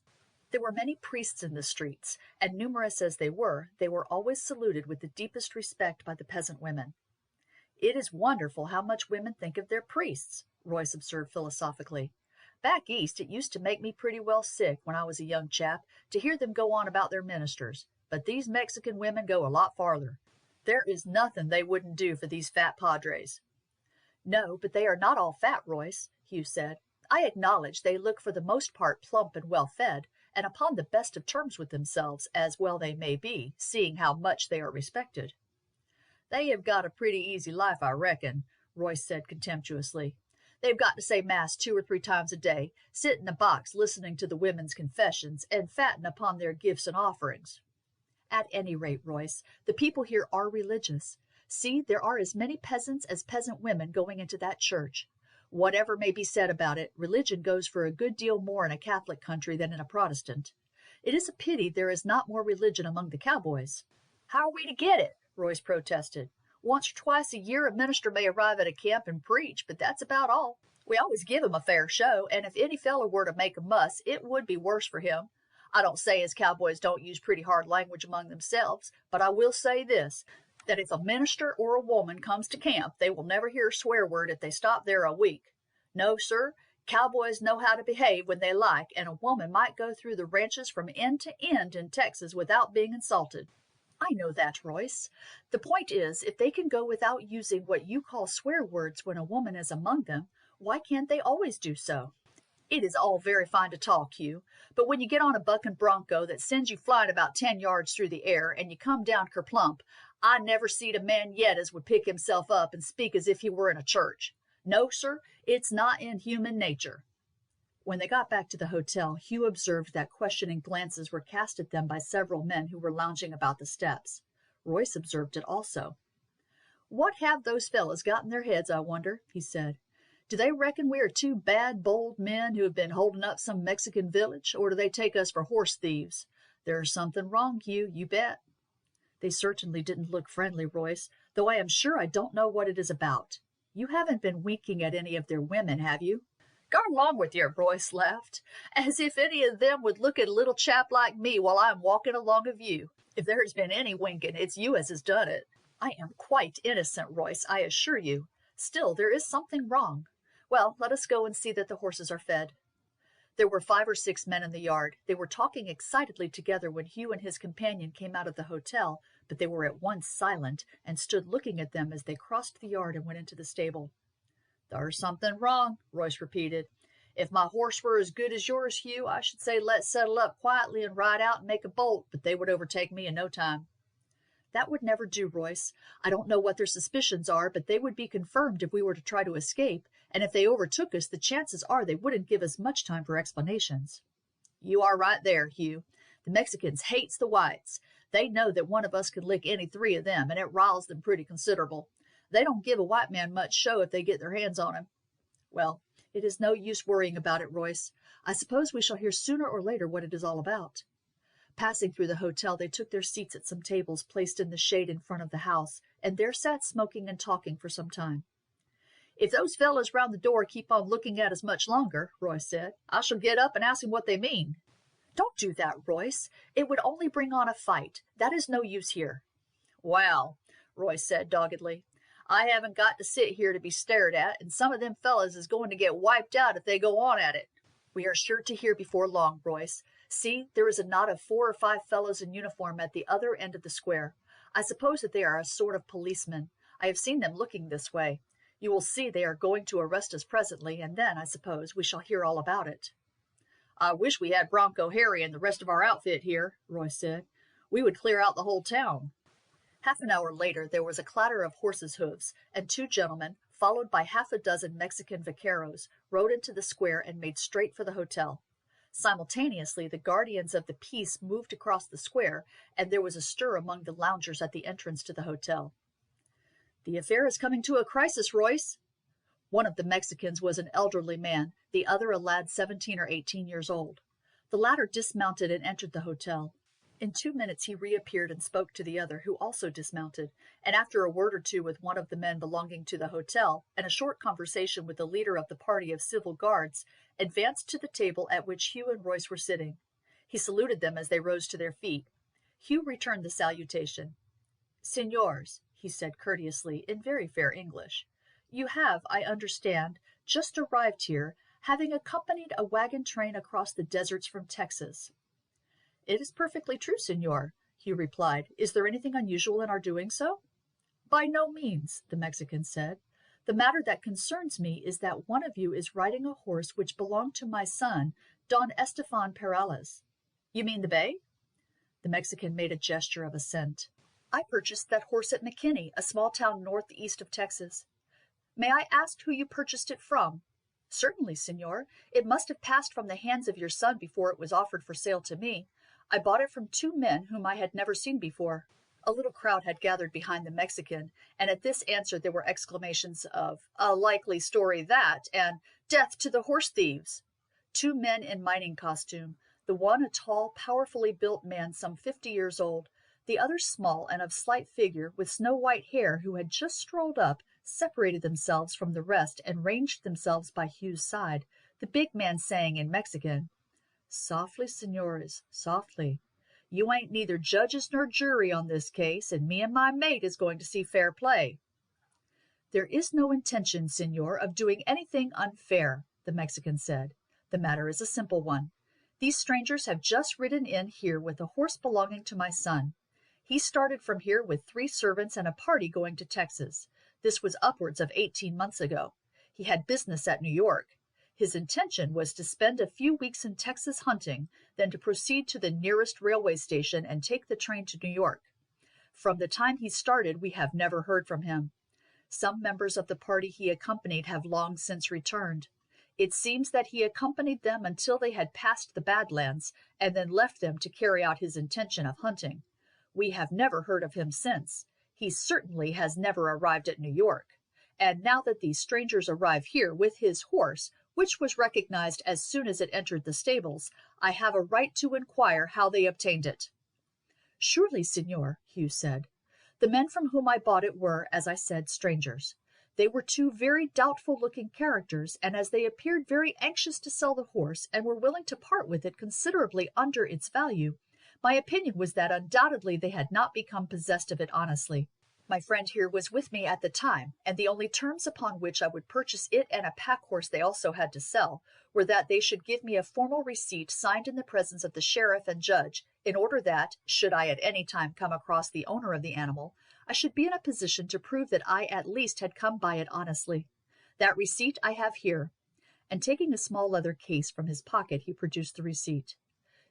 [SPEAKER 1] There were many priests in the streets, and numerous as they were always saluted with the deepest respect by the peasant women. "It is wonderful how much women think of their priests," Royce observed philosophically. "Back east it used to make me pretty well sick, when I was a young chap, to hear them go on about their ministers. But these Mexican women go a lot farther. There is nothing they wouldn't do for these fat padres." "No, but they are not all fat, Royce," Hugh said. "I acknowledge they look for the most part plump and well-fed, and upon the best of terms with themselves, as well they may be, seeing how much they are respected." "They have got a pretty easy life, I reckon," Royce said contemptuously. "They've got to say mass 2 or 3 times a day, sit in a box listening to the women's confessions, and fatten upon their gifts and offerings." "At any rate, Royce, the people here are religious. See, there are as many peasants as peasant women going into that church. Whatever may be said about it, religion goes for a good deal more in a Catholic country than in a Protestant. It is a pity there is not more religion among the cowboys." "How are we to get it?" Royce protested. "Once or twice a year a minister may arrive at a camp and preach, but that's about all. We always give him a fair show, and if any fellow were to make a muss, it would be worse for him. I don't say as cowboys don't use pretty hard language among themselves, but I will say this, that if a minister or a woman comes to camp, they will never hear a swear word if they stop there a week. No, sir, cowboys know how to behave when they like, and a woman might go through the ranches from end to end in Texas without being insulted." "I know that, Royce. The point is, if they can go without using what you call swear words when a woman is among them, why can't they always do so?" "It is all very fine to talk, Hugh, but when you get on a bucking bronco that sends you flying about 10 yards through the air, and you come down kerplump, I never seed a man yet as would pick himself up and speak as if he were in a church. No, sir, it's not in human nature." When they got back to the hotel, Hugh observed that questioning glances were cast at them by several men who were lounging about the steps. Royce observed it also. "What have those fellows got in their heads, I wonder?" he said. "Do they reckon we are two bad, bold men who have been holding up some Mexican village, or do they take us for horse thieves? There's something wrong, Hugh, you bet." "They certainly didn't look friendly, Royce, though I am sure I don't know what it is about. You haven't been winking at any of their women, have you?" "Go along with you," Royce laughed. "As if any of them would look at a little chap like me while I'm walking along of you. If there has been any winking, it's you as has done it. I am quite innocent, Royce, I assure you. Still, there is something wrong. Well, let us go and see that the horses are fed." There were 5 or 6 men in the yard. They were talking excitedly together when Hugh and his companion came out of the hotel, but they were at once silent and stood looking at them as they crossed the yard and went into the stable. "There's something wrong," Royce repeated. "If my horse were as good as yours, Hugh, I should say let's settle up quietly and ride out and make a bolt, but they would overtake me in no time." "That would never do, Royce. I don't know what their suspicions are, but they would be confirmed if we were to try to escape, and if they overtook us, the chances are they wouldn't give us much time for explanations." "You are right there, Hugh. The Mexicans hates the whites. They know that one of us could lick any 3 of them, and it riles them pretty considerable. They don't give a white man much show if they get their hands on him. Well, it is no use worrying about it, Royce. I suppose we shall hear sooner or later what it is all about." Passing through the hotel, they took their seats at some tables placed in the shade in front of the house, and there sat smoking and talking for some time. "If those fellows round the door keep on looking at us much longer," Royce said, "I shall get up and ask them what they mean." "Don't do that, Royce. It would only bring on a fight. That is no use here." "Well," Royce said doggedly, "I haven't got to sit here to be stared at, and some of them fellows is going to get wiped out if they go on at it." "We are sure to hear before long, Royce. See, there is a knot of 4 or 5 fellows in uniform at the other end of the square. I suppose that they are a sort of policemen. I have seen them looking this way. You will see they are going to arrest us presently, and then, I suppose, we shall hear all about it." "I wish we had Bronco Harry and the rest of our outfit here," Royce said. "We would clear out the whole town." Half an hour later there was a clatter of horses' hoofs, and 2 gentlemen, followed by half a dozen Mexican vaqueros, rode into the square and made straight for the hotel. Simultaneously the guardians of the peace moved across the square, and there was a stir among the loungers at the entrance to the hotel. "The affair is coming to a crisis, Royce." One of the Mexicans was an elderly man, the other a lad 17 or 18 years old. The latter dismounted and entered the hotel. In 2 minutes he reappeared and spoke to the other, who also dismounted, and after a word or two with one of the men belonging to the hotel, and a short conversation with the leader of the party of civil guards, advanced to the table at which Hugh and Royce were sitting. He saluted them as they rose to their feet. Hugh returned the salutation. "Signors," he said courteously, in very fair English, "you have, I understand, just arrived here, having accompanied a wagon train across the deserts from Texas." "It is perfectly true, Signor," Hugh replied. "Is there anything unusual in our doing so?" "By no means," the Mexican said. "The matter that concerns me is that one of you is riding a horse which belonged to my son, Don Esteban Perales." "You mean the bay?" The Mexican made a gesture of assent. "I purchased that horse at McKinney, a small town northeast of Texas." "May I ask who you purchased it from?" "Certainly, Signor. It must have passed from the hands of your son before it was offered for sale to me. I bought it from 2 men whom I had never seen before." A little crowd had gathered behind the Mexican, and at this answer there were exclamations of, "A likely story that," and "Death to the horse thieves!" 2 men in mining costume, the one a tall, powerfully built man some 50 years old, the other small and of slight figure, with snow-white hair, who had just strolled up, separated themselves from the rest and ranged themselves by Hugh's side, the big man saying in Mexican, "Softly, senores, softly. You ain't neither judges nor jury on this case, and me and my mate is going to see fair play." "There is no intention, senor, of doing anything unfair," the Mexican said. "The matter is a simple one. These strangers have just ridden in here with a horse belonging to my son. He started from here with 3 servants and a party going to Texas. This was upwards of 18 months ago. He had business at New York. His intention was to spend a few weeks in Texas hunting, then to proceed to the nearest railway station and take the train to New York. From the time he started, we have never heard from him. Some members of the party he accompanied have long since returned. It seems that he accompanied them until they had passed the Bad Lands, and then left them to carry out his intention of hunting. We have never heard of him since. He certainly has never arrived at New York. And now that these strangers arrive here with his horse, which was recognized as soon as it entered the stables, I have a right to inquire how they obtained it." "Surely, senor," Hugh said. "The men from whom I bought it were, as I said, strangers. They were 2 very doubtful-looking characters, and as they appeared very anxious to sell the horse and were willing to part with it considerably under its value, my opinion was that undoubtedly they had not become possessed of it honestly. My friend here was with me at the time, and the only terms upon which I would purchase it and a pack-horse they also had to sell were that they should give me a formal receipt signed in the presence of the sheriff and judge, in order that, should I at any time come across the owner of the animal, I should be in a position to prove that I at least had come by it honestly. That receipt I have here." And taking a small leather case from his pocket, he produced the receipt.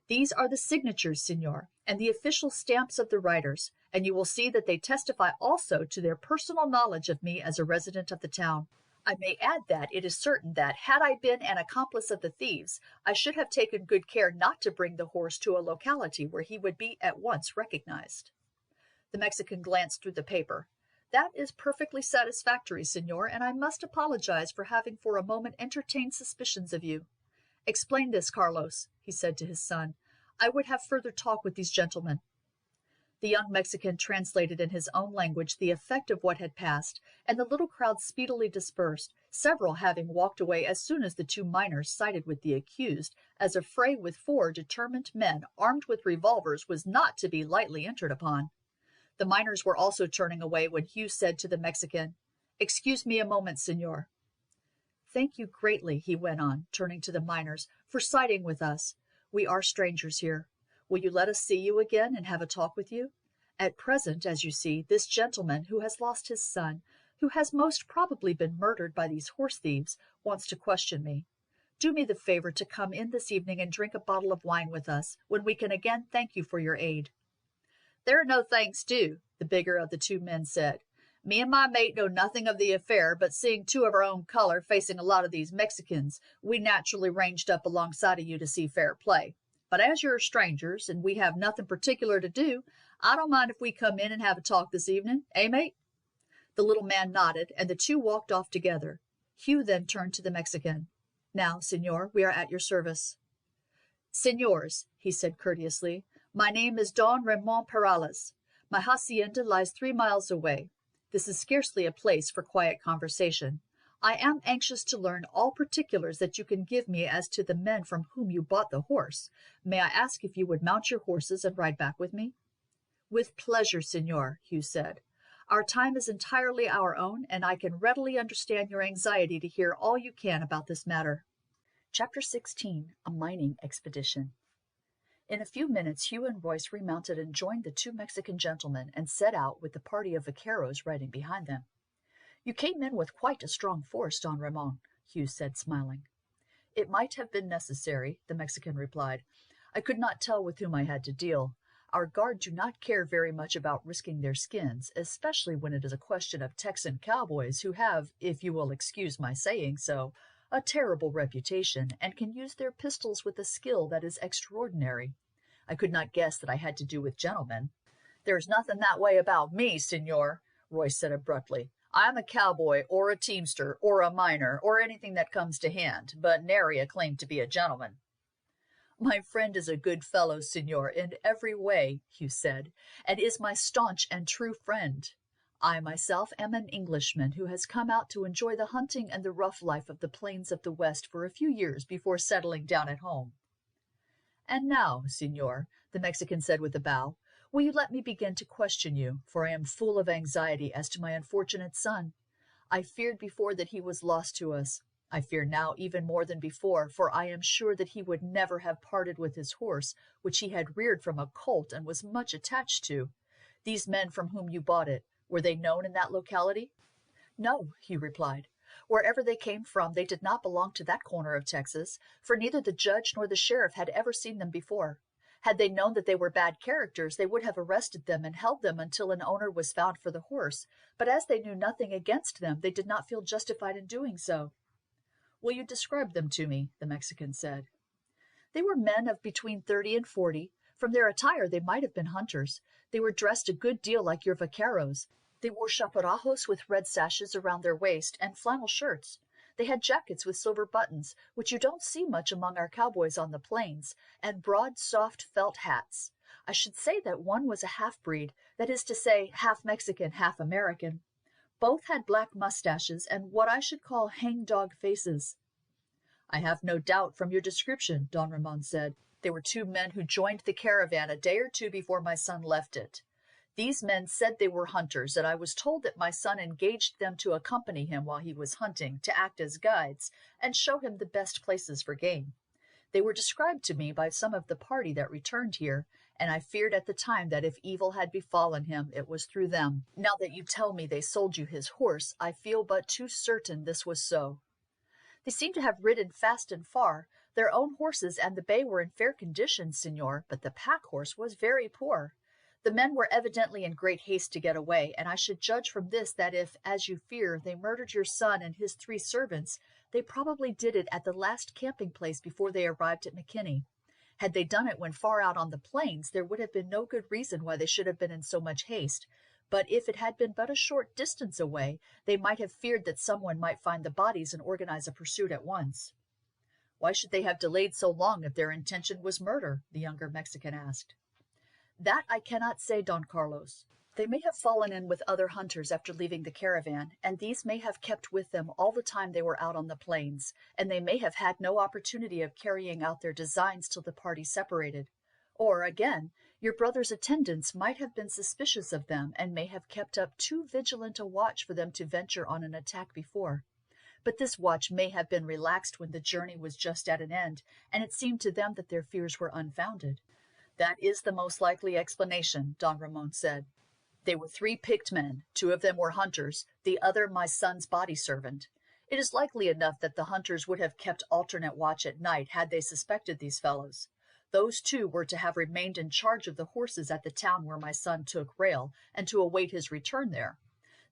[SPEAKER 1] "These are the signatures, senor, and the official stamps of the writers, and you will see that they testify also to their personal knowledge of me as a resident of the town. I may add that it is certain that, had I been an accomplice of the thieves, I should have taken good care not to bring the horse to a locality where he would be at once recognized." The Mexican glanced through the paper. "That is perfectly satisfactory, senor, and I must apologize for having for a moment entertained suspicions of you. Explain this, Carlos," he said to his son. "I would have further talk with these gentlemen." The young Mexican translated in his own language the effect of what had passed, and the little crowd speedily dispersed, several having walked away as soon as the 2 miners sided with the accused, as a fray with 4 determined men armed with revolvers was not to be lightly entered upon. The miners were also turning away when Hugh said to the Mexican, "Excuse me a moment, senor." "Thank you greatly," he went on, turning to the miners, "for siding with us. We are strangers here. Will you let us see you again and have a talk with you? At present, as you see, this gentleman, who has lost his son, who has most probably been murdered by these horse thieves, wants to question me. Do me the favor to come in this evening and drink a bottle of wine with us, when we can again thank you for your aid." "There are no thanks due," the bigger of the 2 men said. "Me and my mate know nothing of the affair, but seeing 2 of our own color facing a lot of these Mexicans, we naturally ranged up alongside of you to see fair play. But as you're strangers, and we have nothing particular to do, I don't mind if we come in and have a talk this evening, eh, mate?" The little man nodded, and the 2 walked off together. Hugh then turned to the Mexican. "Now, senor, we are at your service." "Senors," he said courteously, "my name is Don Ramon Perales. My hacienda lies 3 miles away. This is scarcely a place for quiet conversation. I am anxious to learn all particulars that you can give me as to the men from whom you bought the horse. May I ask if you would mount your horses and ride back with me?" "With pleasure, senor," Hugh said. "Our time is entirely our own, and I can readily understand your anxiety to hear all you can about this matter." Chapter 16. A Mining Expedition. In a few minutes Hugh and Royce remounted and joined the 2 Mexican gentlemen, and set out with the party of vaqueros riding behind them. "You came in with quite a strong force, Don Ramon," Hugh said, smiling. "It might have been necessary," the Mexican replied. "I could not tell with whom I had to deal. Our guard do not care very much about risking their skins, especially when it is a question of Texan cowboys who have, if you will excuse my saying so, a terrible reputation, and can use their pistols with a skill that is extraordinary. I could not guess that I had to do with gentlemen." "There's nothing that way about me, senor," Royce said abruptly. "I am a cowboy, or a teamster, or a miner, or anything that comes to hand, but nary a claim to be a gentleman." My friend is a good fellow, Signor, in every way, Hugh said, and is my staunch and true friend. I myself am an Englishman who has come out to enjoy the hunting and the rough life of the plains of the West for a few years before settling down at home. And now, Signor, the Mexican said with a bow, will you let me begin to question you, for I am full of anxiety as to my unfortunate son. I feared before that he was lost to us. I fear now even more than before, for I am sure that he would never have parted with his horse, which he had reared from a colt and was much attached to. These men from whom you bought it, were they known in that locality? No, Hugh replied. Wherever they came from, they did not belong to that corner of Texas, for neither the judge nor the sheriff had ever seen them before. Had they known that they were bad characters, they would have arrested them and held them until an owner was found for the horse, but as they knew nothing against them, they did not feel justified in doing so. Will you describe them to me? The Mexican said. They were men of between 30 and 40. From their attire, they might have been hunters. They were dressed a good deal like your vaqueros. They wore chaparajos with red sashes around their waist and flannel shirts. They had jackets with silver buttons, which you don't see much among our cowboys on the plains, and broad, soft felt hats. I should say that one was a half-breed, that is to say, half Mexican, half American. Both had black mustaches and what I should call hang-dog faces. I have no doubt from your description, Don Ramon said. They were two men who joined the caravan a day or two before my son left it. These men said they were hunters, and I was told that my son engaged them to accompany him while he was hunting, to act as guides, and show him the best places for game. They were described to me by some of the party that returned here, and I feared at the time that if evil had befallen him, it was through them. Now that you tell me they sold you his horse, I feel but too certain this was so. They seem to have ridden fast and far. Their own horses and the bay were in fair condition, Signor, but the pack horse was very poor. The men were evidently in great haste to get away, and I should judge from this that if, as you fear, they murdered your son and his 3 servants, they probably did it at the last camping place before they arrived at McKinney. Had they done it when far out on the plains, there would have been no good reason why they should have been in so much haste. But if it had been but a short distance away, they might have feared that someone might find the bodies and organize a pursuit at once. Why should they have delayed so long if their intention was murder? The younger Mexican asked. That I cannot say, Don Carlos. They may have fallen in with other hunters after leaving the caravan, and these may have kept with them all the time they were out on the plains, and they may have had no opportunity of carrying out their designs till the party separated. Or, again, your brother's attendants might have been suspicious of them, and may have kept up too vigilant a watch for them to venture on an attack before. But this watch may have been relaxed when the journey was just at an end, and it seemed to them that their fears were unfounded. That is the most likely explanation, Don Ramon said. They were 3 picked men. 2 of them were hunters, the other my son's body servant. It is likely enough that the hunters would have kept alternate watch at night had they suspected these fellows. Those 2 were to have remained in charge of the horses at the town where my son took rail, and to await his return there.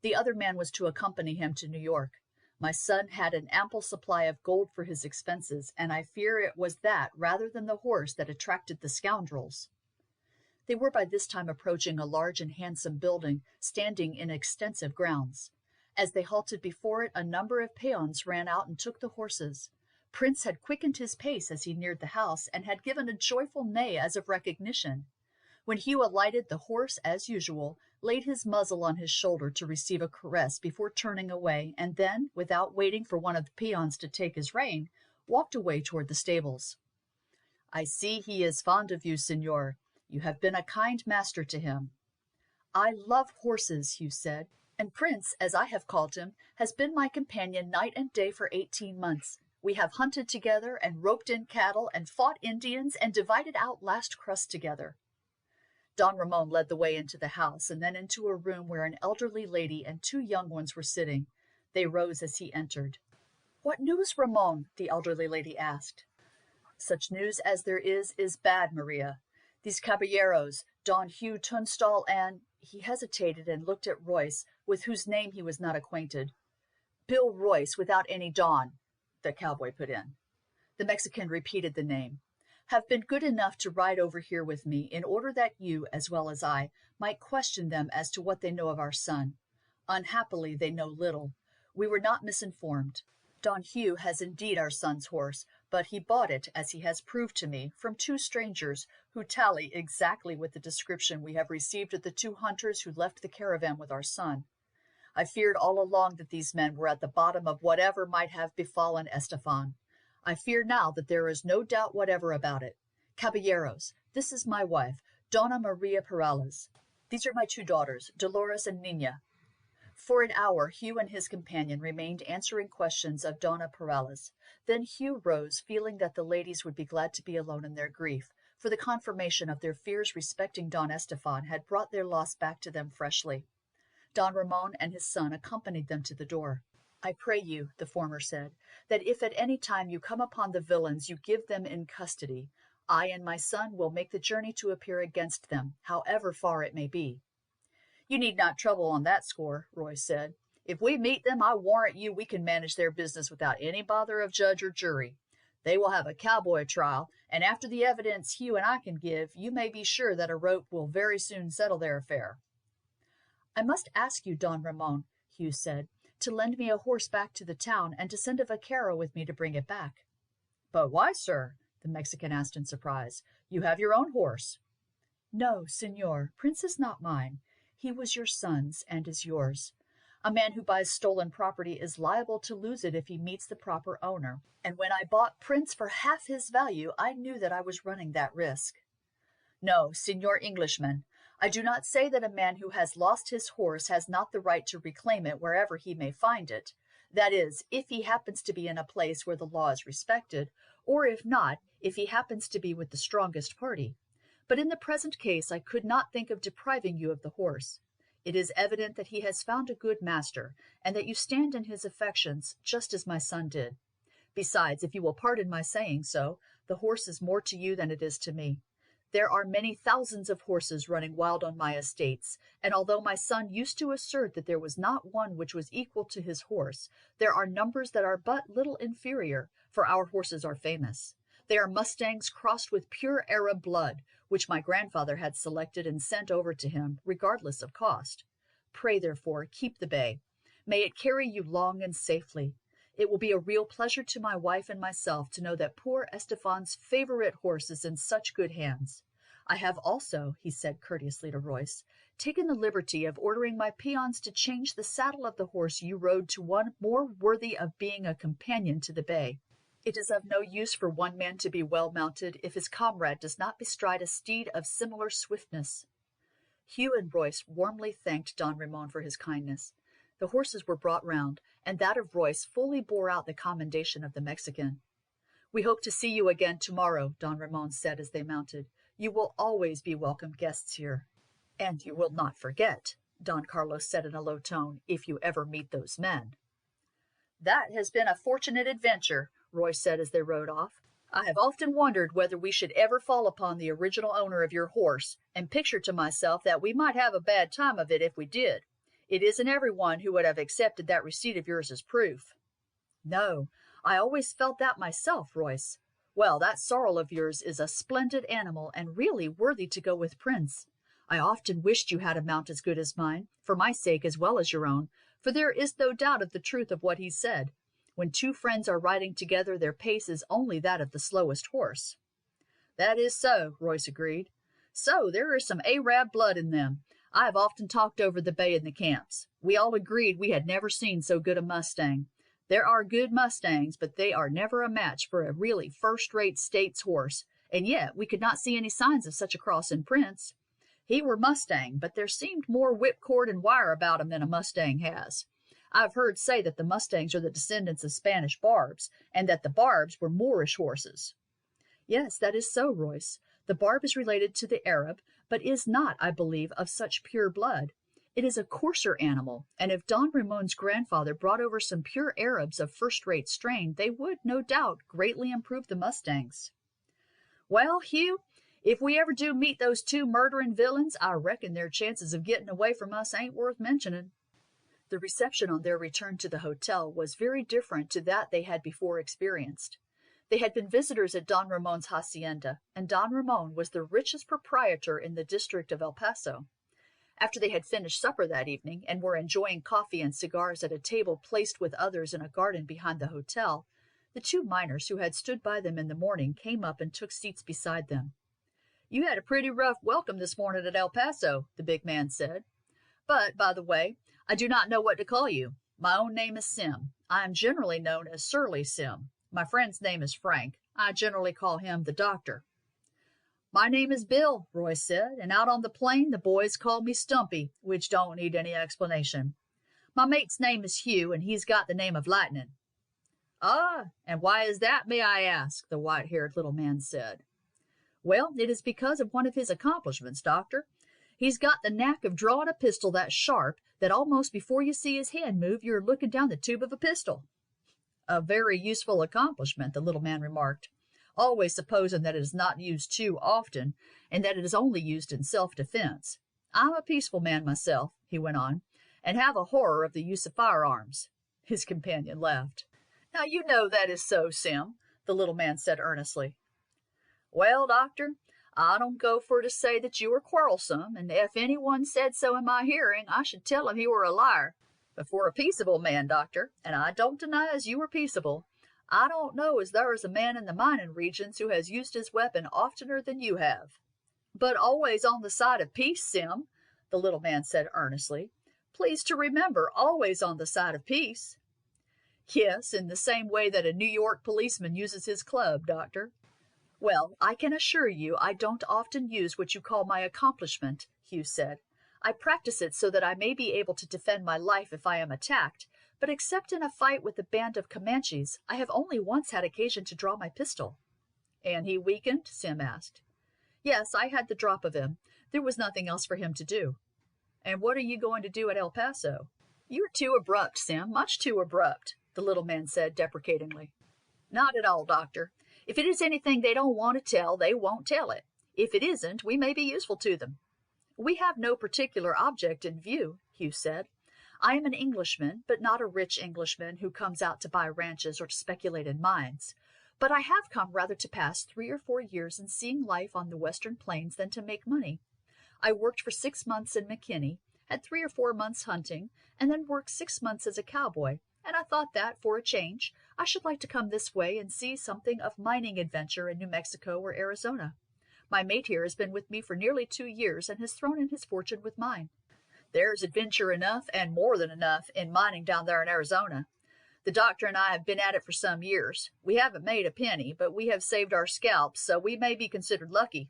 [SPEAKER 1] The other man was to accompany him to New York. My son had an ample supply of gold for his expenses, and I fear it was that, rather than the horse, that attracted the scoundrels. They were by this time approaching a large and handsome building, standing in extensive grounds. As they halted before it, a number of peons ran out and took the horses. Prince had quickened his pace as he neared the house, and had given a joyful neigh as of recognition. When Hugh alighted, the horse, as usual, laid his muzzle on his shoulder to receive a caress before turning away, and then, without waiting for one of the peons to take his rein, walked away toward the stables. I see he is fond of you, Signor. You have been a kind master to him. I love horses, Hugh said, and Prince, as I have called him, has been my companion night and day for 18 months. We have hunted together, and roped in cattle, and fought Indians, and divided out last crust together. Don Ramon led the way into the house, and then into a room where an elderly lady and 2 young ones were sitting. They rose as he entered. What news, Ramon? The elderly lady asked. Such news as there is bad, Maria. These caballeros, Don Hugh Tunstall and— he hesitated and looked at Royce, with whose name he was not acquainted. Bill Royce, without any Don, the cowboy put in. The Mexican repeated the name. Have been good enough to ride over here with me in order that you, as well as I, might question them as to what they know of our son. Unhappily, they know little. We were not misinformed. Don Hugh has indeed our son's horse, but he bought it, as he has proved to me, from 2 strangers who tally exactly with the description we have received of the 2 hunters who left the caravan with our son. I feared all along that these men were at the bottom of whatever might have befallen Estefan. I fear now that there is no doubt whatever about it. Caballeros, this is my wife, Donna Maria Perales. These are my 2 daughters, Dolores and Nina." For an hour Hugh and his companion remained answering questions of Donna Perales. Then Hugh rose, feeling that the ladies would be glad to be alone in their grief, for the confirmation of their fears respecting Don Estefan had brought their loss back to them freshly. Don Ramon and his son accompanied them to the door. "I pray you," the former said, "that if at any time you come upon the villains you give them in custody. I and my son will make the journey to appear against them, however far it may be." "You need not trouble on that score," Royce said. "If we meet them, I warrant you we can manage their business without any bother of judge or jury. They will have a cowboy trial, and after the evidence Hugh and I can give, you may be sure that a rope will very soon settle their affair." "I must ask you, Don Ramon," Hugh said, "to lend me a horse back to the town and to send a vaquero with me to bring it back." "But why, sir?" the Mexican asked in surprise. "You have your own horse." "No, Señor, Prince is not mine. He was your son's and is yours. A man who buys stolen property is liable to lose it if he meets the proper owner, and when I bought Prince for half his value, I knew that I was running that risk." "No, Señor Englishman, I do not say that a man who has lost his horse has not the right to reclaim it wherever he may find it. That is, if he happens to be in a place where the law is respected, or if not, if he happens to be with the strongest party. But in the present case I could not think of depriving you of the horse. It is evident that he has found a good master, and that you stand in his affections, just as my son did. Besides, if you will pardon my saying so, the horse is more to you than it is to me. There are many thousands of horses running wild on my estates, and although my son used to assert that there was not one which was equal to his horse, there are numbers that are but little inferior, for our horses are famous. They are mustangs crossed with pure Arab blood, which my grandfather had selected and sent over to him, regardless of cost. Pray, therefore, keep the bay. May it carry you long and safely. It will be a real pleasure to my wife and myself to know that poor Estefan's favorite horse is in such good hands. I have also," he said courteously to Royce, "taken the liberty of ordering my peons to change the saddle of the horse you rode to one more worthy of being a companion to the bay. It is of no use for one man to be well mounted if his comrade does not bestride a steed of similar swiftness." Hugh and Royce warmly thanked Don Ramon for his kindness. The horses were brought round, and that of Royce fully bore out the commendation of the Mexican. "We hope to see you again tomorrow," Don Ramon said as they mounted. "You will always be welcome guests here." "And you will not forget," Don Carlos said in a low tone, "if you ever meet those men." "That has been a fortunate adventure," Royce said as they rode off. "I have often wondered whether we should ever fall upon the original owner of your horse, and pictured to myself that we might have a bad time of it if we did. It isn't everyone who would have accepted that receipt of yours as proof." "No, I always felt that myself, Royce. Well, that sorrel of yours is a splendid animal and really worthy to go with Prince. I often wished you had a mount as good as mine, for my sake as well as your own, for there is no doubt of the truth of what he said. When 2 friends are riding together, their pace is only that of the slowest horse." "That is so," Royce agreed. "So there is some Arab blood in them. I have often talked over the bay in the camps. We all agreed we had never seen so good a mustang. There are good mustangs, but they are never a match for a really first-rate States horse, and yet we could not see any signs of such a cross in Prince. He were mustang, but there seemed more whipcord and wire about him than a mustang has. I've heard say that the mustangs are the descendants of Spanish barbs, and that the barbs were Moorish horses." "Yes, that is so, Royce. The barb is related to the Arab, but is not, I believe, of such pure blood. It is a coarser animal, and if Don Ramon's grandfather brought over some pure Arabs of first-rate strain, they would, no doubt, greatly improve the mustangs." "Well, Hugh, if we ever do meet those 2 murdering villains, I reckon their chances of getting away from us ain't worth mentioning." The reception on their return to the hotel was very different to that they had before experienced. They had been visitors at Don Ramon's hacienda, and Don Ramon was the richest proprietor in the district of El Paso. After they had finished supper that evening, and were enjoying coffee and cigars at a table placed with others in a garden behind the hotel, The two miners who had stood by them in the morning came up and took seats beside them. "You had a pretty rough welcome this morning at El Paso," the big man said. "But, by the way, I do not know what to call you. My own name is Sim. I am generally known as Surly Sim. My friend's name is Frank. I generally call him the doctor." "My name is Bill," Roy said, "and out on the plain the boys call me Stumpy, which don't need any explanation. My mate's name is Hugh, and he's got the name of Lightning." "Ah, and why is that, may I ask?" the white-haired little man said. "Well, it is because of one of his accomplishments, Doctor. He's got the knack of drawing a pistol that sharp that almost before you see his hand move you're looking down the tube of a pistol." "A very useful accomplishment," the little man remarked, always supposing that it is not used too often, and that it is only used in self-defense. "I'm a peaceful man myself," he went on, "and have a horror of the use of firearms." His companion laughed. "Now you know that is so, Sim," the little man said earnestly. "Well, Doctor, I don't go for to say that you are quarrelsome, and if any one said so in my hearing, I should tell him he were a liar. But for a peaceable man, Doctor, and I don't deny as you are peaceable, I don't know as there is a man in the mining regions who has used his weapon oftener than you have." "But always on the side of peace, Sim," the little man said earnestly. "Please to remember, always on the side of peace." "Yes, in the same way that a New York policeman uses his club, Doctor." "Well, I can assure you I don't often use what you call my accomplishment," Hugh said. "I practice it so that I may be able to defend my life if I am attacked, but except in a fight with a band of Comanches, I have only once had occasion to draw my pistol." "And he weakened?" Sim asked. "Yes, I had the drop of him. There was nothing else for him to do." "And what are you going to do at El Paso?" "You're too abrupt, Sim, much too abrupt," the little man said deprecatingly. "Not at all, Doctor. If it is anything they don't want to tell, they won't tell it. If it isn't, we may be useful to them." "We have no particular object in view," Hugh said. "I am an Englishman, but not a rich Englishman who comes out to buy ranches or to speculate in mines. But I have come rather to pass 3 or 4 years in seeing life on the western plains than to make money. I worked for 6 months in McKinney, had 3 or 4 months hunting, and then worked 6 months as a cowboy, and I thought that, for a change, I should like to come this way and see something of mining adventure in New Mexico or Arizona. My mate here has been with me for nearly 2 years and has thrown in his fortune with mine. There's adventure enough, and more than enough, in mining down there in Arizona. The doctor and I have been at it for some years. We haven't made a penny, but we have saved our scalps, so we may be considered lucky."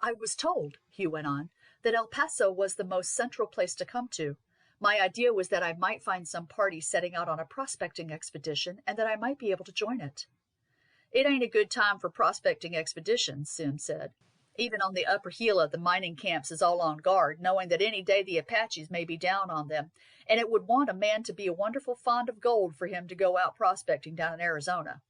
[SPEAKER 1] "I was told," Hugh went on, "that El Paso was the most central place to come to. My idea was that I might find some party setting out on a prospecting expedition, and that I might be able to join it." "It ain't a good time for prospecting expeditions," Sim said. "Even on the upper Gila the mining camps is all on guard, knowing that any day the Apaches may be down on them, and it would want a man to be a wonderful fond of gold for him to go out prospecting down in Arizona."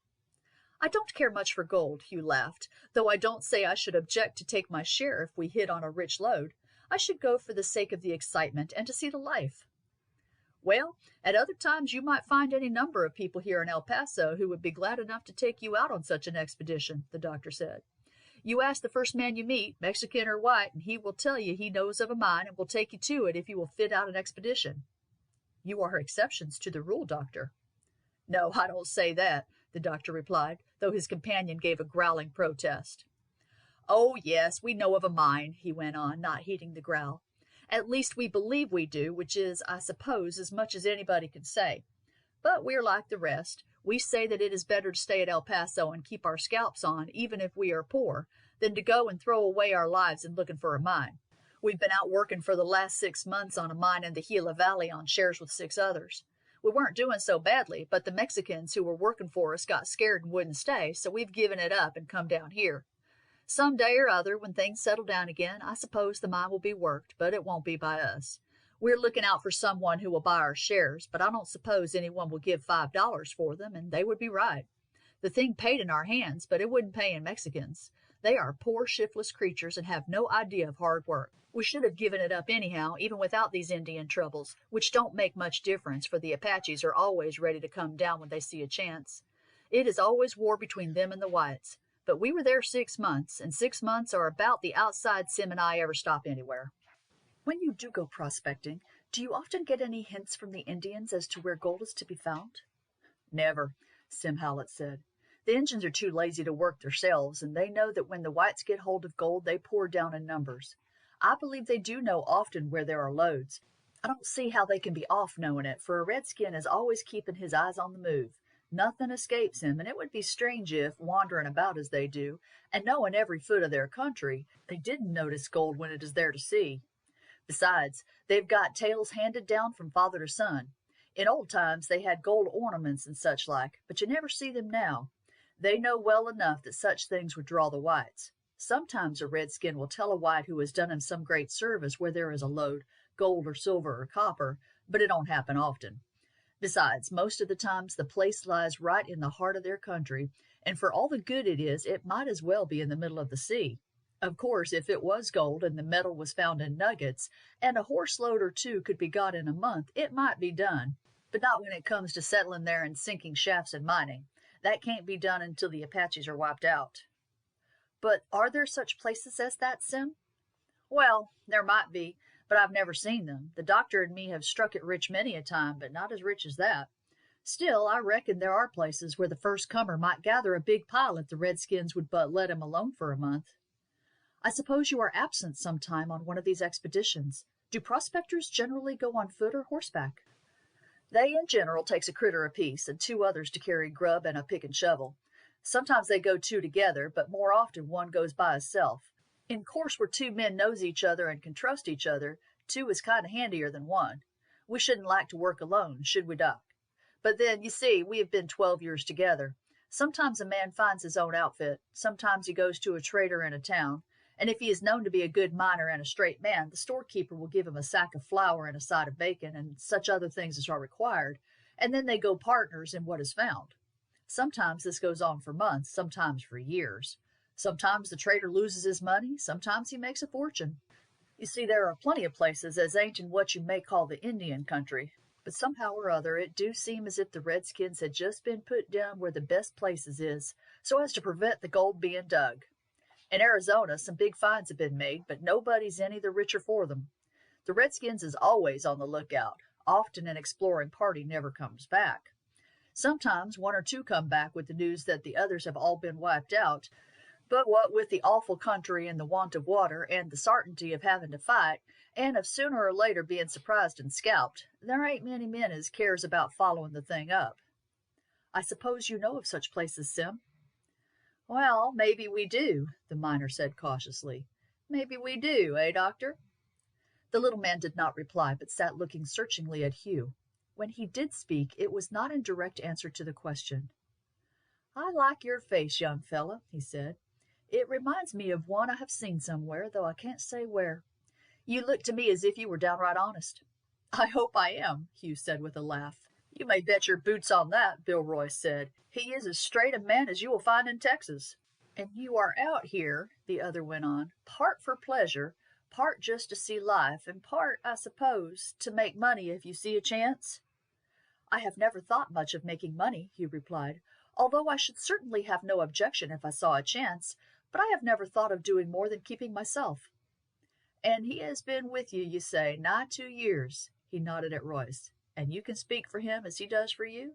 [SPEAKER 1] "I don't care much for gold," Hugh laughed, "though I don't say I should object to take my share if we hit on a rich lode. I should go for the sake of the excitement and to see the life." "Well, at other times you might find any number of people here in El Paso who would be glad enough to take you out on such an expedition," the doctor said. "You ask the first man you meet, Mexican or white, and he will tell you he knows of a mine and will take you to it if you will fit out an expedition." "You are exceptions to the rule, Doctor." "No, I don't say that," the doctor replied, though his companion gave a growling protest. "Oh, yes, we know of a mine," he went on, not heeding the growl. "At least we believe we do, which is, I suppose, as much as anybody can say. But we're like the rest. We say that it is better to stay at El Paso and keep our scalps on, even if we are poor, than to go and throw away our lives in looking for a mine. We've been out working for the last 6 months on a mine in the Gila Valley on shares with 6 others. We weren't doing so badly, but the Mexicans who were working for us got scared and wouldn't stay, so we've given it up and come down here. Some day or other, when things settle down again, I suppose the mine will be worked, but it won't be by us. We're looking out for someone who will buy our shares, but I don't suppose anyone will give $5 for them, and they would be right. The thing paid in our hands, but it wouldn't pay in Mexicans. They are poor, shiftless creatures and have no idea of hard work. We should have given it up anyhow, even without these Indian troubles, which don't make much difference, for the Apaches are always ready to come down when they see a chance. It is always war between them and the whites. But we were there 6 months, and 6 months are about the outside Sim and I ever stop anywhere." "When you do go prospecting, do you often get any hints from the Indians as to where gold is to be found?" "Never. Sim Howlett said. The Injuns are too lazy to work themselves, and they know that when the whites get hold of gold, they pour down in numbers. I believe they do know often where there are lodes. I don't see how they can be off knowing it, for a redskin is always keeping his eyes on the move. Nothing escapes him, and it would be strange if, wandering about as they do, and knowing every foot of their country, they didn't notice gold when it is there to see. Besides, they've got tales handed down from father to son. In old times they had gold ornaments and such like, but you never see them now. They know well enough that such things would draw the whites. Sometimes a redskin will tell a white who has done him some great service where there is a lode, gold or silver or copper, but it don't happen often. Besides, most of the times the place lies right in the heart of their country, and for all the good it is, it might as well be in the middle of the sea. Of course, if it was gold and the metal was found in nuggets, and a horse load or two could be got in a month, it might be done, but not when it comes to settling there and sinking shafts and mining. That can't be done until the Apaches are wiped out. But are there such places as that, Sim? Well, there might be, but I've never seen them. The doctor and me have struck it rich many a time, but not as rich as that. Still, I reckon there are places where the first comer might gather a big pile if the redskins would but let him alone for a month. I suppose you are absent some time on one of these expeditions. Do prospectors generally go on foot or horseback? They in general takes a critter apiece, and 2 others to carry grub and a pick and shovel. Sometimes they go 2 together, but more often one goes by hisself. In course where 2 men knows each other and can trust each other, 2 is kind of handier than 1. We shouldn't like to work alone, should we, Doc? But then, you see, we have been 12 years together. Sometimes a man finds his own outfit, sometimes he goes to a trader in a town, and if he is known to be a good miner and a straight man, the storekeeper will give him a sack of flour and a side of bacon and such other things as are required, and then they go partners in what is found. Sometimes this goes on for months, sometimes for years. Sometimes the trader loses his money, sometimes he makes a fortune. You see, there are plenty of places as ain't in what you may call the Indian country, but somehow or other it do seem as if the redskins had just been put down where the best places is, so as to prevent the gold being dug. In Arizona, some big finds have been made, but nobody's any the richer for them. The redskins is always on the lookout. Often an exploring party never comes back. Sometimes 1 or 2 come back with the news that the others have all been wiped out, but what with the awful country and the want of water and the sartainty of having to fight, and of sooner or later being surprised and scalped, there ain't many men as cares about following the thing up. I suppose you know of such places, Sim? Well, maybe we do, the miner said cautiously. Maybe we do, eh, Doctor? The little man did not reply, but sat looking searchingly at Hugh. When he did speak, it was not in direct answer to the question. I like your face, young fella, he said. It reminds me of one I have seen somewhere, though I can't say where. You look to me as if you were downright honest. I hope I am, Hugh said with a laugh. You may bet your boots on that, Bill Royce said. He is as straight a man as you will find in Texas. And you are out here, the other went on, part for pleasure, part just to see life, and part, I suppose, to make money if you see a chance? I have never thought much of making money, Hugh replied, although I should certainly have no objection if I saw a chance, but I have never thought of doing more than keeping myself. And he has been with you, you say, nigh 2 years, he nodded at Royce. And you can speak for him as he does for you?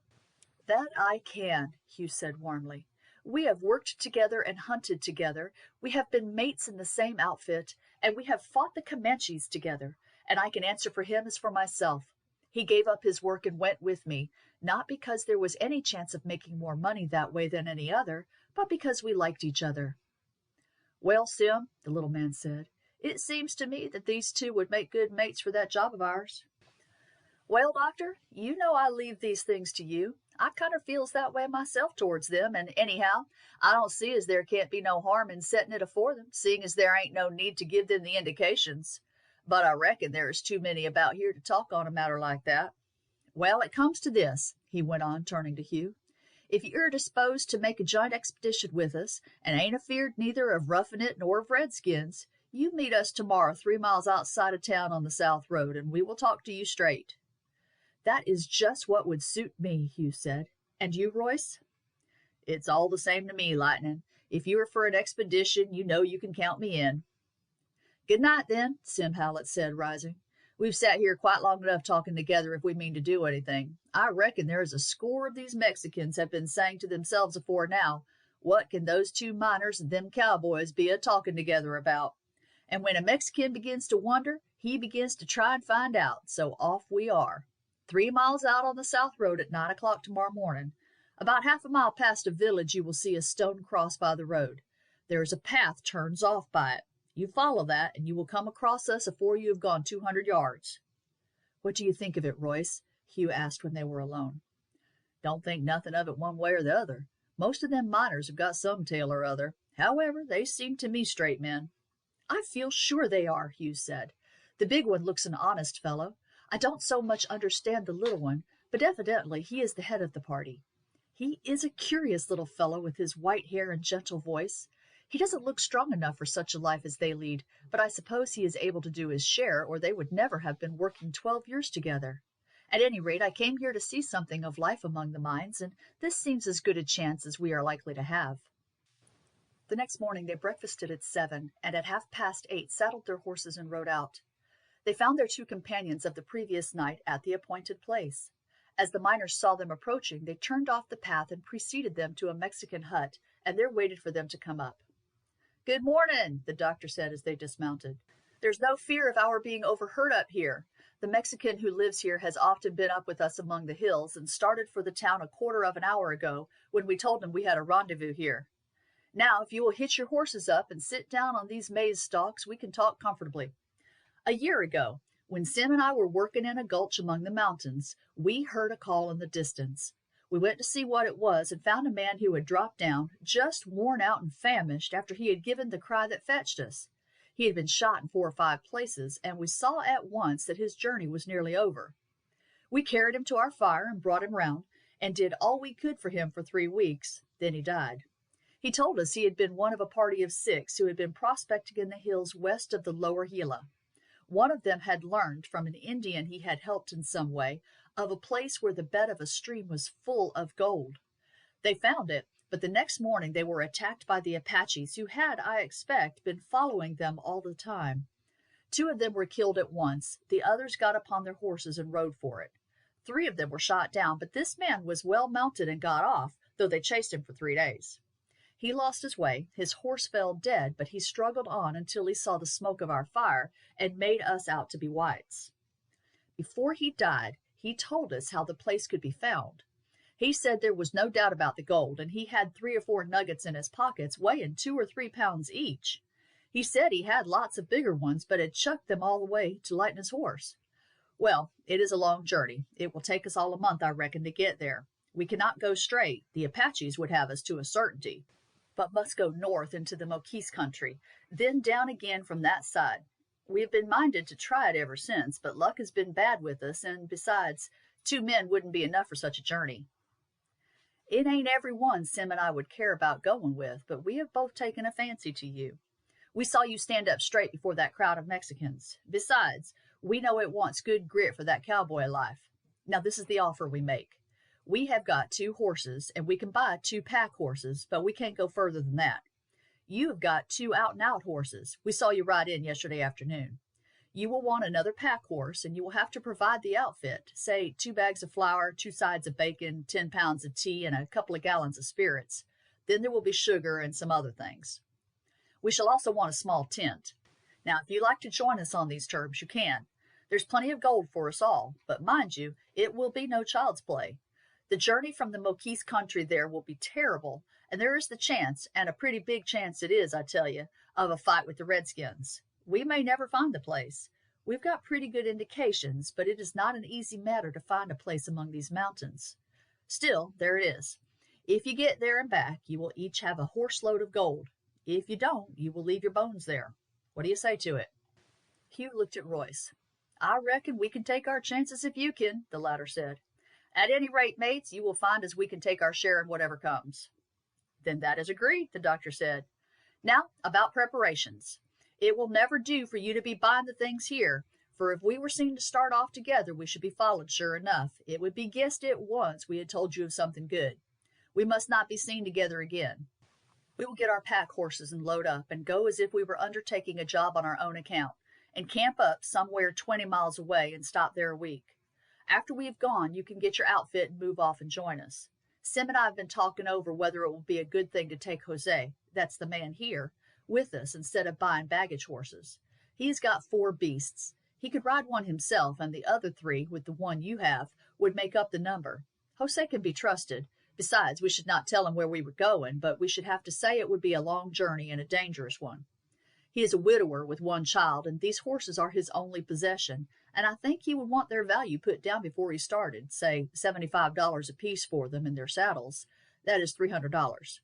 [SPEAKER 1] That I can, Hugh said warmly. We have worked together and hunted together. We have been mates in the same outfit, and we have fought the Comanches together, and I can answer for him as for myself. He gave up his work and went with me, not because there was any chance of making more money that way than any other, but because we liked each other. Well, Sim, the little man said, it seems to me that these 2 would make good mates for that job of ours. Well, Doctor, you know I leave these things to you. I kinder feels that way myself towards them, and anyhow, I don't see as there can't be no harm in setting it afore them, seeing as there ain't no need to give them the indications. But I reckon there is too many about here to talk on a matter like that. Well, it comes to this, he went on, turning to Hugh. If you're disposed to make a joint expedition with us, and ain't afeard neither of roughing it nor of redskins, you meet us tomorrow 3 miles outside of town on the South Road, and we will talk to you straight. That is just what would suit me, Hugh said. And you, Royce? It's all the same to me, Lightning. If you are for an expedition, you know you can count me in. Good night, then, Sim Howlett said, rising. We've sat here quite long enough talking together if we mean to do anything. I reckon there's a score of these Mexicans have been saying to themselves afore now, what can those two miners and them cowboys be a-talking together about? And when a Mexican begins to wonder, he begins to try and find out, so off we are. 3 miles out on the south road at 9 o'clock tomorrow morning. About half a mile past a village you will see a stone cross by the road. There is a path turns off by it. You follow that, and you will come across us afore you have gone 200 yards. What do you think of it, Royce? Hugh asked when they were alone. Don't think nothing of it one way or the other. Most of them miners have got some tale or other. However, they seem to me straight men. I feel sure they are, Hugh said. The big one looks an honest fellow. I don't so much understand the little one, but evidently he is the head of the party. He is a curious little fellow with his white hair and gentle voice. He doesn't look strong enough for such a life as they lead, but I suppose he is able to do his share, or they would never have been working 12 years together. At any rate, I came here to see something of life among the mines, and this seems as good a chance as we are likely to have. The next morning they breakfasted at 7, and at 8:30 saddled their horses and rode out. They found their 2 companions of the previous night at the appointed place. As the miners saw them approaching, they turned off the path and preceded them to a Mexican hut, and there waited for them to come up. Good morning, the doctor said as they dismounted. There's no fear of our being overheard up here. The Mexican who lives here has often been up with us among the hills and started for the town a quarter of an hour ago when we told him we had a rendezvous here. Now, if you will hitch your horses up and sit down on these maize stalks, we can talk comfortably. A year ago, when Sim and I were working in a gulch among the mountains, we heard a call in the distance. We went to see what it was and found a man who had dropped down, just worn out and famished after he had given the cry that fetched us. He had been shot in 4 or 5 places, and we saw at once that his journey was nearly over. We carried him to our fire and brought him round, and did all we could for him for 3 weeks. Then he died. He told us he had been one of a party of 6 who had been prospecting in the hills west of the lower Gila. One of them had learned from an Indian he had helped in some way of a place where the bed of a stream was full of gold. They found it, but the next morning they were attacked by the Apaches, who had, I expect, been following them all the time. 2 of them were killed at once. The others got upon their horses and rode for it. 3 of them were shot down, but this man was well mounted and got off, though they chased him for 3 days. He lost his way, his horse fell dead, but he struggled on until he saw the smoke of our fire and made us out to be whites. Before he died, he told us how the place could be found. He said there was no doubt about the gold, and he had 3 or 4 nuggets in his pockets weighing 2 or 3 pounds each. He said he had lots of bigger ones, but had chucked them all away to lighten his horse. Well, it is a long journey. It will take us all a month, I reckon, to get there. We cannot go straight. The Apaches would have us to a certainty, but must go north into the Moquis country, then down again from that side. We have been minded to try it ever since, but luck has been bad with us, and besides, 2 men wouldn't be enough for such a journey. It ain't every one Sim and I would care about going with, but we have both taken a fancy to you. We saw you stand up straight before that crowd of Mexicans. Besides, we know it wants good grit for that cowboy life. Now this is the offer we make. We have got 2 horses, and we can buy 2 pack horses, but we can't go further than that. You have got 2 out-and-out horses. We saw you ride in yesterday afternoon. You will want another pack horse, and you will have to provide the outfit, say 2 bags of flour, 2 sides of bacon, 10 pounds of tea, and a couple of gallons of spirits. Then there will be sugar and some other things. We shall also want a small tent. Now, if you like to join us on these terms, you can. There's plenty of gold for us all, but mind you, it will be no child's play. The journey from the Moquis country there will be terrible, and there is the chance, and a pretty big chance it is, I tell you, of a fight with the Redskins. We may never find the place. We've got pretty good indications, but it is not an easy matter to find a place among these mountains. Still, there it is. If you get there and back, you will each have a horse-load of gold. If you don't, you will leave your bones there. What do you say to it? Hugh looked at Royce. I reckon we can take our chances if you can, the latter said. At any rate, mates, you will find as we can take our share in whatever comes. Then that is agreed, the doctor said. Now, about preparations. It will never do for you to be buying the things here, for if we were seen to start off together, we should be followed sure enough. It would be guessed at once we had told you of something good. We must not be seen together again. We will get our pack horses and load up, and go as if we were undertaking a job on our own account. and camp up somewhere 20 miles away and stop there a week. After we have gone, you can get your outfit and move off and join us. Sim and I have been talking over whether it will be a good thing to take Jose, that's the man here, with us instead of buying baggage horses. He's got 4 beasts. He could ride one himself, and the other 3, with the one you have, would make up the number. Jose can be trusted. Besides, we should not tell him where we were going, but we should have to say it would be a long journey and a dangerous one. He is a widower with 1 child, and these horses are his only possession, and I think he would want their value put down before he started, say $75 apiece for them and their saddles. That is $300.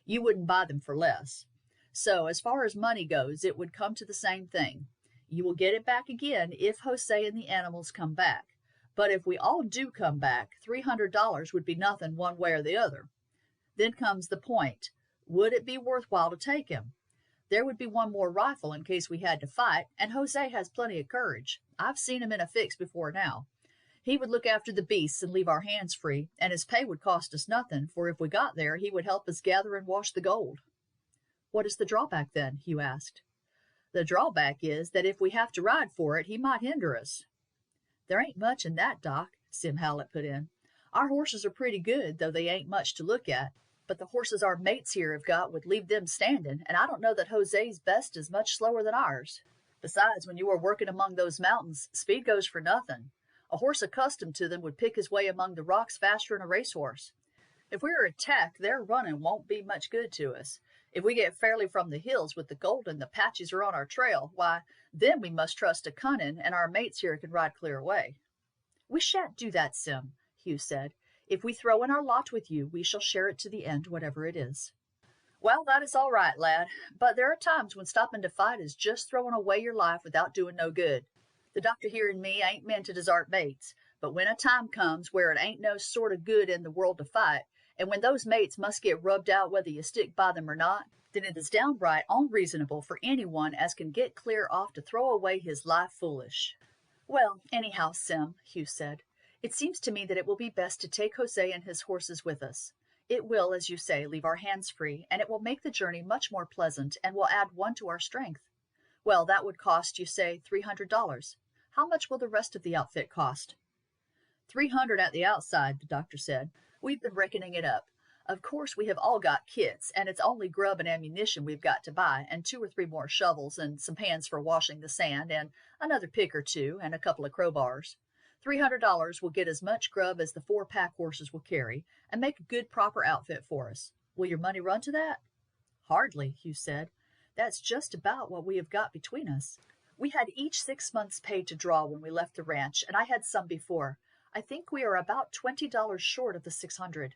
[SPEAKER 1] You wouldn't buy them for less. So, as far as money goes, it would come to the same thing. You will get it back again if Jose and the animals come back. But if we all do come back, $300 would be nothing one way or the other. Then comes the point. Would it be worthwhile to take him? There would be one more rifle in case we had to fight, and Jose has plenty of courage. I've seen him in a fix before now. He would look after the beasts and leave our hands free, and his pay would cost us nothing, for if we got there, he would help us gather and wash the gold. What is the drawback, then? Hugh asked. The drawback is that if we have to ride for it, he might hinder us. There ain't much in that, Doc, Sim Howlett put in. Our horses are pretty good, though they ain't much to look at. But the horses our mates here have got would leave them standing, and I don't know that Jose's best is much slower than ours. Besides, when you are working among those mountains, speed goes for nothing. A horse accustomed to them would pick his way among the rocks faster than a racehorse. If we are attacked, their running won't be much good to us. If we get fairly from the hills with the gold and the patches are on our trail, why, then we must trust to cunning, and our mates here can ride clear away. We shan't do that, Sim, Hugh said. If we throw in our lot with you, we shall share it to the end, whatever it is. Well, that is all right, lad, but there are times when stopping to fight is just throwing away your life without doing no good. The doctor here and me ain't meant to desert mates, but when a time comes where it ain't no sort of good in the world to fight, and when those mates must get rubbed out whether you stick by them or not, then it is downright unreasonable for anyone as can get clear off to throw away his life foolish. Well, anyhow, Sim, Hugh said, it seems to me that it will be best to take Jose and his horses with us. It will, as you say, leave our hands free, and it will make the journey much more pleasant, and will add 1 to our strength. Well, that would cost, you say, $300. How much will the rest of the outfit cost? $300 at the outside, the doctor said. We've been reckoning it up. Of course, we have all got kits, and it's only grub and ammunition we've got to buy, and 2 or 3 more shovels, and some pans for washing the sand, and another pick or 2, and a couple of crowbars. $300 will get as much grub as the 4 pack horses will carry, and make a good proper outfit for us. Will your money run to that? Hardly, Hugh said. That's just about what we have got between us. We had each 6 months' pay to draw when we left the ranch, and I had some before. I think we are about $20 short of the $600.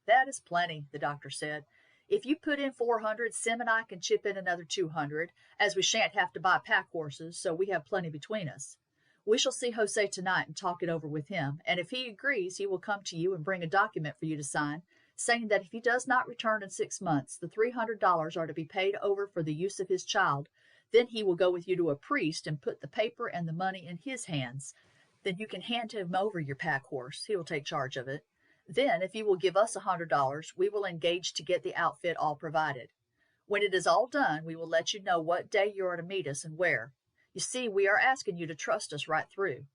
[SPEAKER 1] That is plenty, the doctor said. If you put in $400, Sim and I can chip in another $200, as we shan't have to buy pack horses, so we have plenty between us. We shall see Jose tonight and talk it over with him, and if he agrees, he will come to you and bring a document for you to sign, saying that if he does not return in 6 months, the $300 are to be paid over for the use of his child. Then he will go with you to a priest and put the paper and the money in his hands. Then you can hand him over your pack horse. He will take charge of it. Then, if you will give us $100, we will engage to get the outfit all provided. When it is all done, we will let you know what day you are to meet us and where. You see, we are asking you to trust us right through.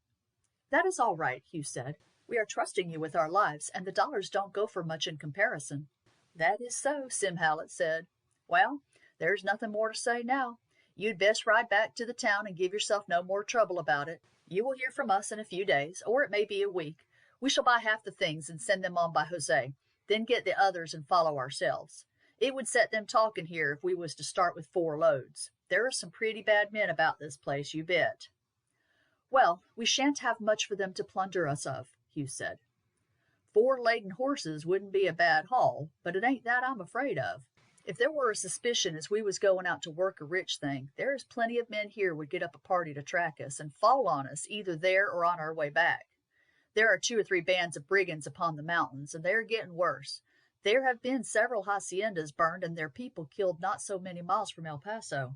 [SPEAKER 1] That is all right, Hugh said. We are trusting you with our lives, and the dollars don't go for much in comparison. That is so, Sim Howlett said. Well, there's nothing more to say now. You'd best ride back to the town and give yourself no more trouble about it. You will hear from us in a few days, or it may be a week. We shall buy half the things and send them on by Jose, then get the others and follow ourselves. It would set them talking here if we was to start with 4 loads. There are some pretty bad men about this place, you bet. Well, we shan't have much for them to plunder us of, Hugh said. 4 laden horses wouldn't be a bad haul, but it ain't that I'm afraid of. If there were a suspicion as we was going out to work a rich thing, there is plenty of men here would get up a party to track us and fall on us either there or on our way back. There are 2 or 3 bands of brigands upon the mountains, and they are getting worse. There have been several haciendas burned and their people killed not so many miles from El Paso.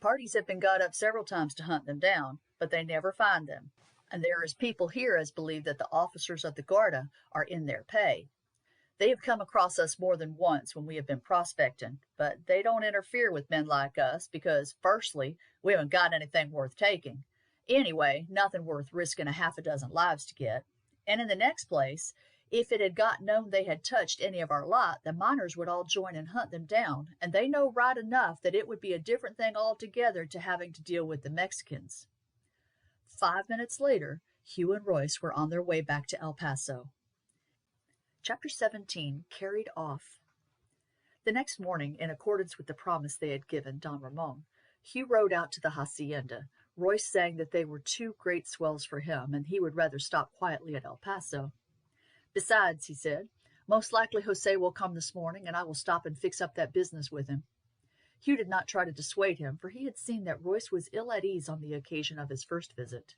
[SPEAKER 1] Parties have been got up several times to hunt them down, but they never find them. And there is people here as believe that the officers of the Guarda are in their pay. They have come across us more than once when we have been prospecting, but they don't interfere with men like us because, firstly, we haven't got anything worth taking. Anyway, nothing worth risking a half a dozen lives to get. And in the next place, if it had got known they had touched any of our lot, the miners would all join and hunt them down, and they know right enough that it would be a different thing altogether to having to deal with the Mexicans. 5 minutes later, Hugh and Royce were on their way back to El Paso. Chapter 17, Carried Off. The next morning, in accordance with the promise they had given Don Ramon, Hugh rode out to the hacienda, Royce saying that they were two great swells for him, and he would rather stop quietly at El Paso. Besides, he said, most likely Jose will come this morning, and I will stop and fix up that business with him. Hugh did not try to dissuade him, for he had seen that Royce was ill at ease on the occasion of his first visit.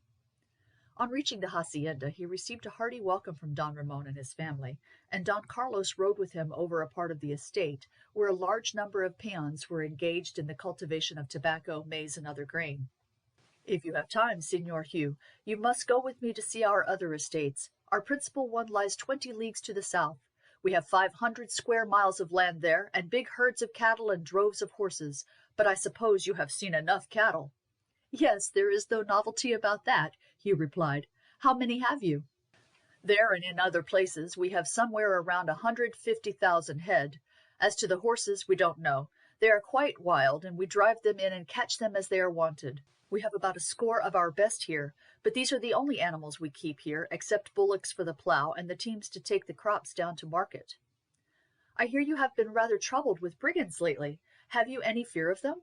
[SPEAKER 1] On reaching the hacienda, he received a hearty welcome from Don Ramon and his family, and Don Carlos rode with him over a part of the estate where a large number of peons were engaged in the cultivation of tobacco, maize, and other grain. If you have time, Signor Hugh, you must go with me to see our other estates. Our principal one lies 20 leagues to the south. We have 500 square miles of land there, and big herds of cattle and droves of horses, but I suppose you have seen enough cattle. Yes, there is no novelty about that, Hugh replied. How many have you? There and in other places we have somewhere around 150,000 head. As to the horses, we don't know. They are quite wild, and we drive them in and catch them as they are wanted. We have about a score of our best here, but these are the only animals we keep here, except bullocks for the plow and the teams to take the crops down to market. I hear you have been rather troubled with brigands lately. Have you any fear of them?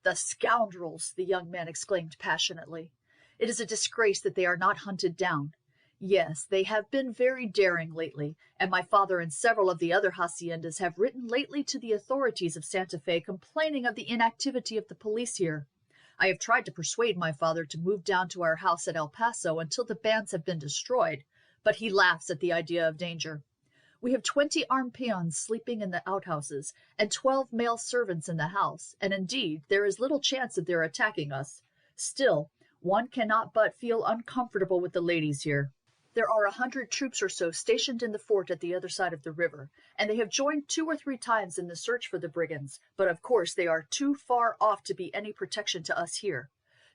[SPEAKER 1] The scoundrels! The young man exclaimed passionately. It is a disgrace that they are not hunted down. Yes, they have been very daring lately, and my father and several of the other haciendas have written lately to the authorities of Santa Fe complaining of the inactivity of the police here. I have tried to persuade my father to move down to our house at El Paso until the bands have been destroyed, but he laughs at the idea of danger. We have 20 armed peons sleeping in the outhouses, and 12 male servants in the house, and indeed there is little chance of their attacking us. Still, one cannot but feel uncomfortable with the ladies here. There are 100 troops or so stationed in the fort at the other side of the river, and they have joined 2 or 3 times in the search for the brigands, but of course they are too far off to be any protection to us here.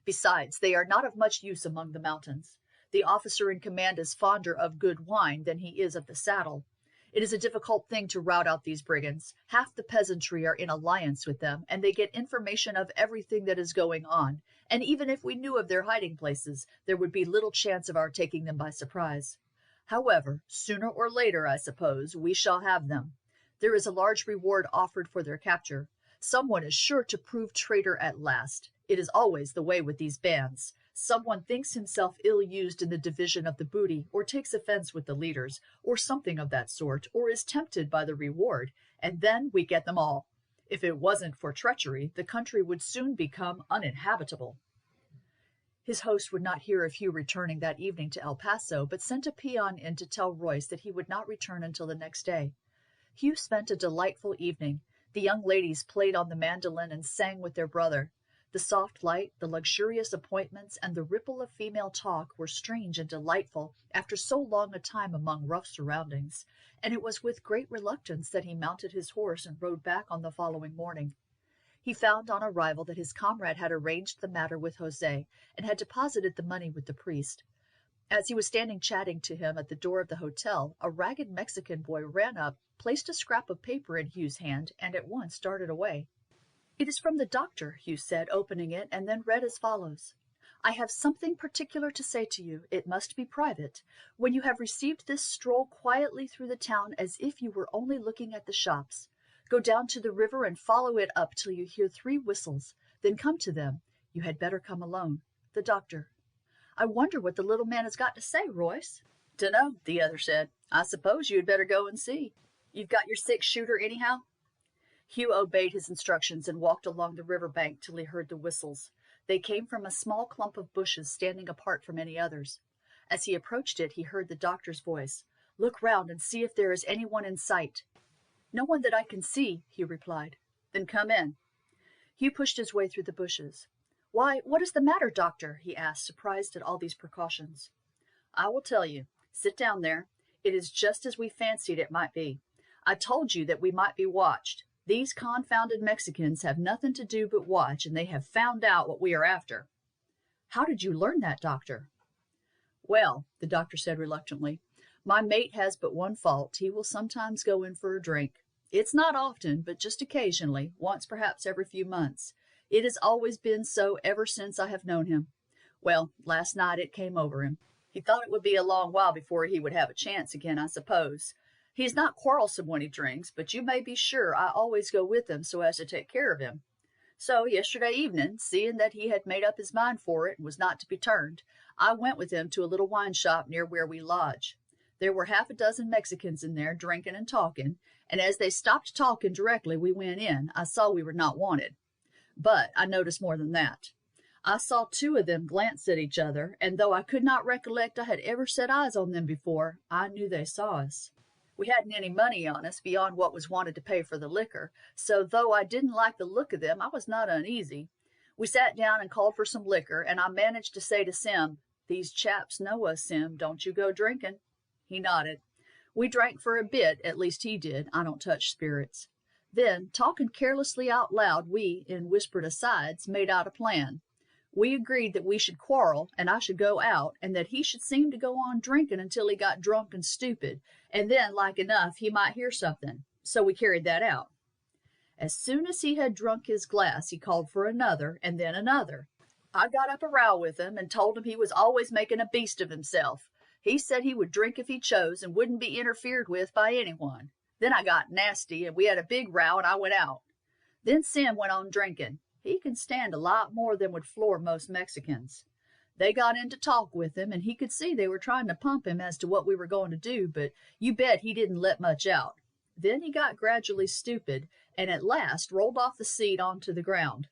[SPEAKER 1] Besides, they are not of much use among the mountains. The officer in command is fonder of good wine than he is of the saddle. It is a difficult thing to rout out these brigands. Half the peasantry are in alliance with them, and they get information of everything that is going on, and even if we knew of their hiding places, there would be little chance of our taking them by surprise. However, sooner or later, I suppose, we shall have them. There is a large reward offered for their capture. Someone is sure to prove traitor at last. It is always the way with these bands. Someone thinks himself ill-used in the division of the booty, or takes offense with the leaders, or something of that sort, or is tempted by the reward, and then we get them all. If it wasn't for treachery, the country would soon become uninhabitable. His host would not hear of Hugh returning that evening to El Paso, but sent a peon in to tell Royce that he would not return until the next day. Hugh spent a delightful evening. The young ladies played on the mandolin and sang with their brother. The soft light, the luxurious appointments, and the ripple of female talk were strange and delightful after so long a time among rough surroundings, and it was with great reluctance that he mounted his horse and rode back on the following morning. He found on arrival that his comrade had arranged the matter with Jose, and had deposited the money with the priest. As he was standing chatting to him at the door of the hotel, a ragged Mexican boy ran up, placed a scrap of paper in Hugh's hand, and at once started away. "It is from the doctor," Hugh said, opening it, and then read as follows. "I have something particular to say to you. It must be private. When you have received this, stroll quietly through the town as if you were only looking at the shops. Go down to the river and follow it up till you hear 3 whistles. Then come to them. You had better come alone. The doctor." "I wonder what the little man has got to say, Royce?" "Dunno," the other said. "I suppose you had better go and see. You've got your 6-shooter anyhow?" Hugh obeyed his instructions and walked along the river bank till he heard the whistles. They came from a small clump of bushes standing apart from any others. As he approached it, he heard the doctor's voice. "Look round and see if there is anyone in sight." "No one that I can see," Hugh replied. "Then come in." Hugh pushed his way through the bushes. "Why, what is the matter, doctor?" he asked, surprised at all these precautions. "I will tell you. Sit down there. It is just as we fancied it might be. I told you that we might be watched. These confounded Mexicans have nothing to do but watch, and they have found out what we are after." "How did you learn that, Doctor?" "Well," the doctor said reluctantly, "my mate has but one fault. He will sometimes go in for a drink. It's not often, but just occasionally, once perhaps every few months. It has always been so ever since I have known him. Well, last night it came over him. He thought it would be a long while before he would have a chance again, I suppose. He is not quarrelsome when he drinks, but you may be sure I always go with him so as to take care of him. So yesterday evening, seeing that he had made up his mind for it and was not to be turned, I went with him to a little wine shop near where we lodge. There were half a dozen Mexicans in there drinking and talking, and as they stopped talking directly we went in, I saw we were not wanted. But I noticed more than that. I saw two of them glance at each other, and though I could not recollect I had ever set eyes on them before, I knew they saw us. We hadn't any money on us beyond what was wanted to pay for the liquor, so though I didn't like the look of them, I was not uneasy. We sat down and called for some liquor, and I managed to say to Sim, 'These chaps know us, Sim, don't you go drinking.' He nodded. We drank for a bit, at least he did. I don't touch spirits. Then, talking carelessly out loud, we, in whispered asides, made out a plan. We agreed that we should quarrel, and I should go out, and that he should seem to go on drinking until he got drunk and stupid, and then, like enough, he might hear something. So we carried that out. As soon as he had drunk his glass, he called for another, and then another. I got up a row with him, and told him he was always making a beast of himself. He said he would drink if he chose, and wouldn't be interfered with by anyone. Then I got nasty, and we had a big row, and I went out. Then Sim went on drinking. He can stand a lot more than would floor most Mexicans. They got in to talk with him, and he could see they were trying to pump him as to what we were going to do, but you bet he didn't let much out. Then he got gradually stupid, and at last rolled off the seat onto the ground.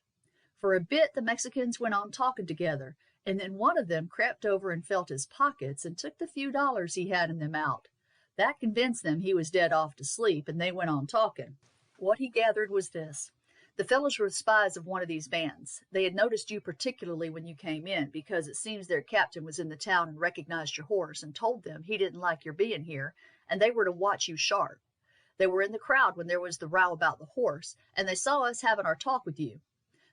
[SPEAKER 1] For a bit the Mexicans went on talking together, and then one of them crept over and felt his pockets and took the few dollars he had in them out. That convinced them he was dead off to sleep, and they went on talking. What he gathered was this. The fellows were spies of one of these bands. They had noticed you particularly when you came in, because it seems their captain was in the town and recognized your horse and told them he didn't like your being here, and they were to watch you sharp. They were in the crowd when there was the row about the horse, and they saw us having our talk with you.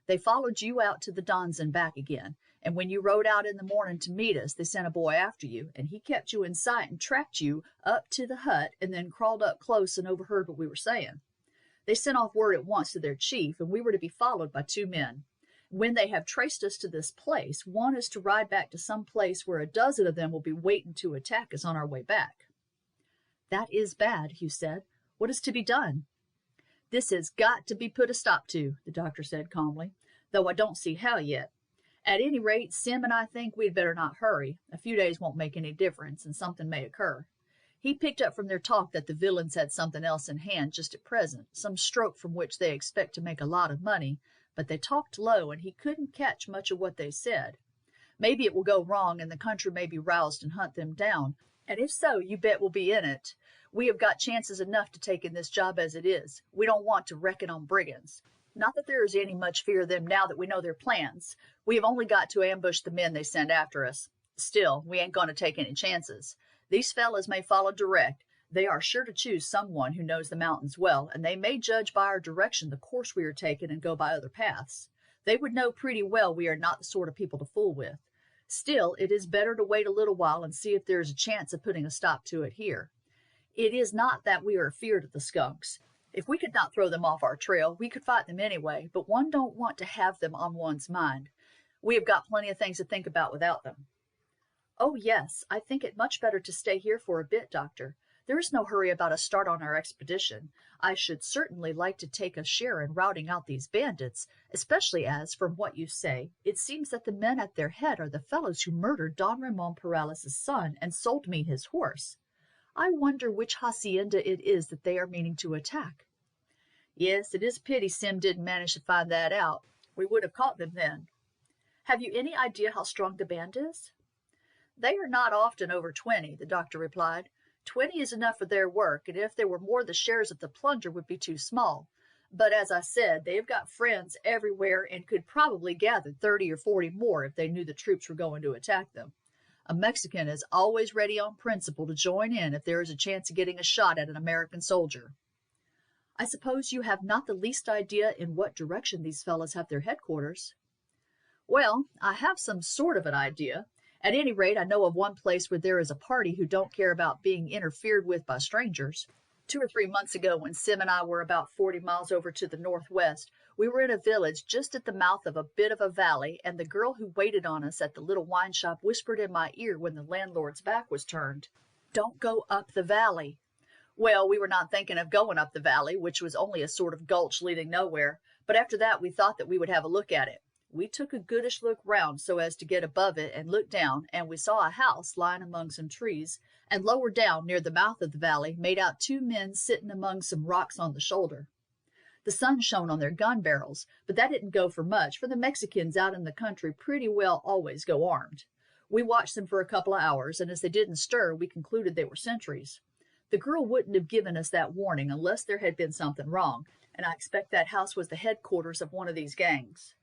[SPEAKER 1] They followed you out to the Don's and back again, and when you rode out in the morning to meet us, they sent a boy after you, and he kept you in sight and tracked you up to the hut and then crawled up close and overheard what we were saying. They sent off word at once to their chief, and we were to be followed by two men. When they have traced us to this place, one is to ride back to some place where a dozen of them will be waiting to attack us on our way back." "That is bad," Hugh said. "What is to be done?" "This has got to be put a stop to," the doctor said calmly, "though I don't see how yet. At any rate, Sim and I think we'd better not hurry. A few days won't make any difference, and something may occur." He picked up from their talk that the villains had something else in hand just at present, some stroke from which they expect to make a lot of money, but they talked low, and he couldn't catch much of what they said. Maybe it will go wrong, and the country may be roused and hunt them down, and if so, you bet we'll be in it. We have got chances enough to take in this job as it is. We don't want to reckon on brigands. Not that there is any much fear of them now that we know their plans. We have only got to ambush the men they send after us. Still, we ain't going to take any chances. These fellows may follow direct. They are sure to choose someone who knows the mountains well, and they may judge by our direction the course we are taking and go by other paths. They would know pretty well we are not the sort of people to fool with. Still, it is better to wait a little while and see if there is a chance of putting a stop to it here. It is not that we are afeard of the skunks. If we could not throw them off our trail, we could fight them anyway, but one don't want to have them on one's mind. We have got plenty of things to think about without them." "Oh, yes, I think it much better to stay here for a bit, Doctor. There is no hurry about a start on our expedition. I should certainly like to take a share in routing out these bandits, especially as, from what you say, it seems that the men at their head are the fellows who murdered Don Ramon Perales' son and sold me his horse. I wonder which hacienda it is that they are meaning to attack." "Yes, it is a pity Sim didn't manage to find that out. We would have caught them then." "Have you any idea how strong the band is?" "They are not often over 20, the doctor replied. 20 is enough for their work, and if there were more the shares of the plunger would be too small. But as I said, they have got friends everywhere and could probably gather 30 or 40 more if they knew the troops were going to attack them. A Mexican is always ready on principle to join in if there is a chance of getting a shot at an American soldier." I suppose you have not the least idea in what direction these fellows have their headquarters? Well, I have some sort of an idea. At any rate, I know of one place where there is a party who don't care about being interfered with by strangers. 2 or 3 months ago, when Sim and I were about 40 miles over to the northwest, we were in a village just at the mouth of a bit of a valley, and the girl who waited on us at the little wine shop whispered in my ear when the landlord's back was turned, "Don't go up the valley." Well, we were not thinking of going up the valley, which was only a sort of gulch leading nowhere, but after that we thought that we would have a look at it. We took a goodish look round so as to get above it and look down, and we saw a house lying among some trees, and lower down near the mouth of the valley made out 2 men sitting among some rocks on the shoulder. The sun shone on their gun barrels, but that didn't go for much, for the Mexicans out in the country pretty well always go armed. We watched them for a couple of hours, and as they didn't stir, we concluded they were sentries. The girl wouldn't have given us that warning unless there had been something wrong, and I expect that house was the headquarters of one of these gangs.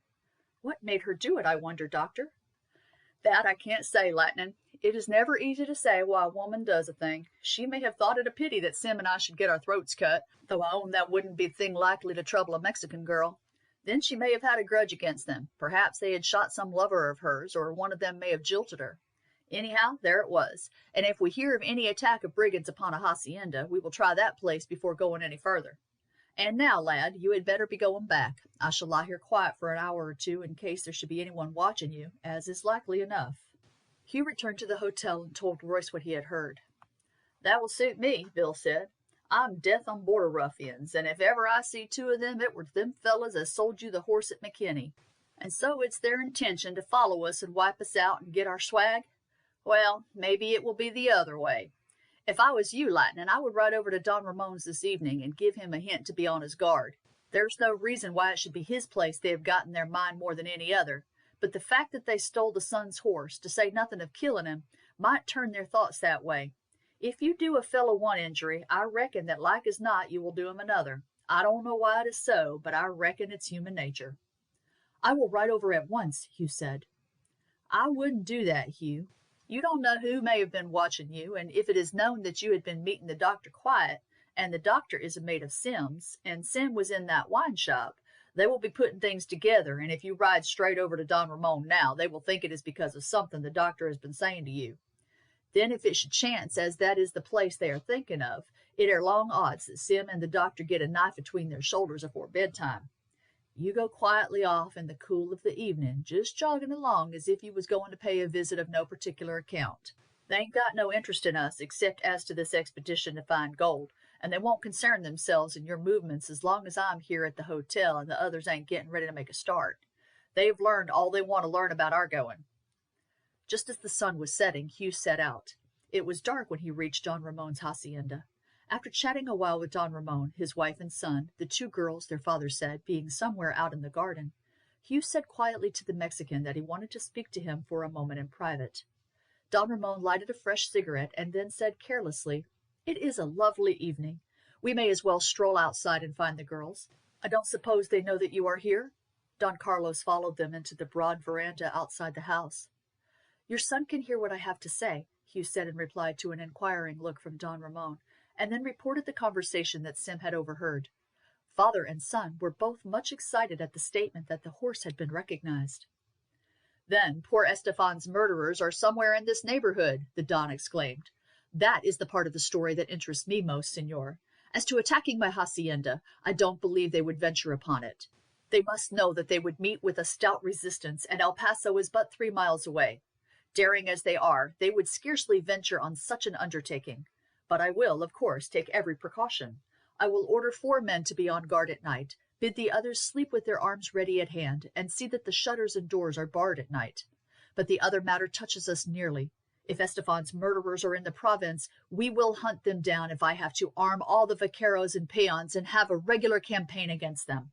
[SPEAKER 1] What made her do it, I wonder, Doctor? That I can't say, Lightning. It is never easy to say why a woman does a thing. She may have thought it a pity that Sim and I should get our throats cut, though I own that wouldn't be a thing likely to trouble a Mexican girl. Then she may have had a grudge against them. Perhaps they had shot some lover of hers, or one of them may have jilted her. Anyhow, there it was, and if we hear of any attack of brigands upon a hacienda, we will try that place before going any further. And now, lad, you had better be going back. I shall lie here quiet for an hour or two in case there should be anyone watching you, as is likely enough. Hugh returned to the hotel and told Royce what he had heard. That will suit me, Bill said. I'm death on border ruffians, and if ever I see 2 of them, it were them fellows as sold you the horse at McKinney. And so it's their intention to follow us and wipe us out and get our swag? Well, maybe it will be the other way. If I was you, Lightning, I would ride over to Don Ramon's this evening and give him a hint to be on his guard. There's no reason why it should be his place they have got in their mind more than any other, but the fact that they stole the son's horse, to say nothing of killing him, might turn their thoughts that way. If you do a fellow one injury, I reckon that like as not you will do him another. I don't know why it is so, but I reckon it's human nature. I will ride over at once, Hugh said. I wouldn't do that, Hugh. You don't know who may have been watching you, and if it is known that you had been meeting the doctor quiet, and the doctor is a mate of Sim's, and Sim was in that wine shop, they will be putting things together, and if you ride straight over to Don Ramon now, they will think it is because of something the doctor has been saying to you. Then if it should chance as that is the place they are thinking of, it are long odds that Sim and the doctor get a knife between their shoulders afore bedtime. You go quietly off in the cool of the evening, just jogging along as if you was going to pay a visit of no particular account. They ain't got no interest in us except as to this expedition to find gold, and they won't concern themselves in your movements as long as I'm here at the hotel and the others ain't getting ready to make a start. They've learned all they want to learn about our going. Just as the sun was setting, Hugh set out. It was dark when he reached Don Ramon's hacienda. After chatting a while with Don Ramon, his wife and son, the 2 girls, their father said, being somewhere out in the garden, Hugh said quietly to the Mexican that he wanted to speak to him for a moment in private. Don Ramon lighted a fresh cigarette and then said carelessly, "It is a lovely evening. We may as well stroll outside and find the girls. I don't suppose they know that you are here?" Don Carlos followed them into the broad veranda outside the house. "Your son can hear what I have to say," Hugh said in reply to an inquiring look from Don Ramon, and then reported the conversation that Sim had overheard. Father and son were both much excited at the statement that the horse had been recognized. "Then poor Estefan's murderers are somewhere in this neighborhood," the Don exclaimed. "That is the part of the story that interests me most, Senor. As to attacking my hacienda, I don't believe they would venture upon it. They must know that they would meet with a stout resistance, and El Paso is but 3 miles away. Daring as they are, they would scarcely venture on such an undertaking. But I will, of course, take every precaution. I will order 4 men to be on guard at night, bid the others sleep with their arms ready at hand, and see that the shutters and doors are barred at night. But the other matter touches us nearly. If Estefan's murderers are in the province, we will hunt them down if I have to arm all the vaqueros and peons and have a regular campaign against them.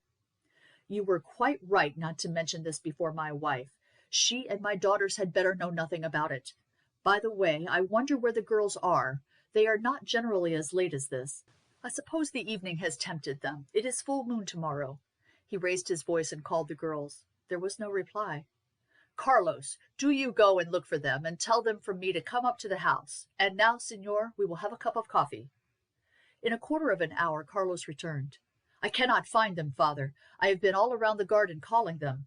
[SPEAKER 1] You were quite right not to mention this before my wife. She and my daughters had better know nothing about it. By the way, I wonder where the girls are. They are not generally as late as this. I suppose the evening has tempted them. It is full moon tomorrow." He raised his voice and called the girls. There was no reply. "Carlos, do you go and look for them, and tell them from me to come up to the house. And now, Senor, we will have a cup of coffee." In a quarter of an hour Carlos returned. I cannot find them, father. I have been all around the garden calling them.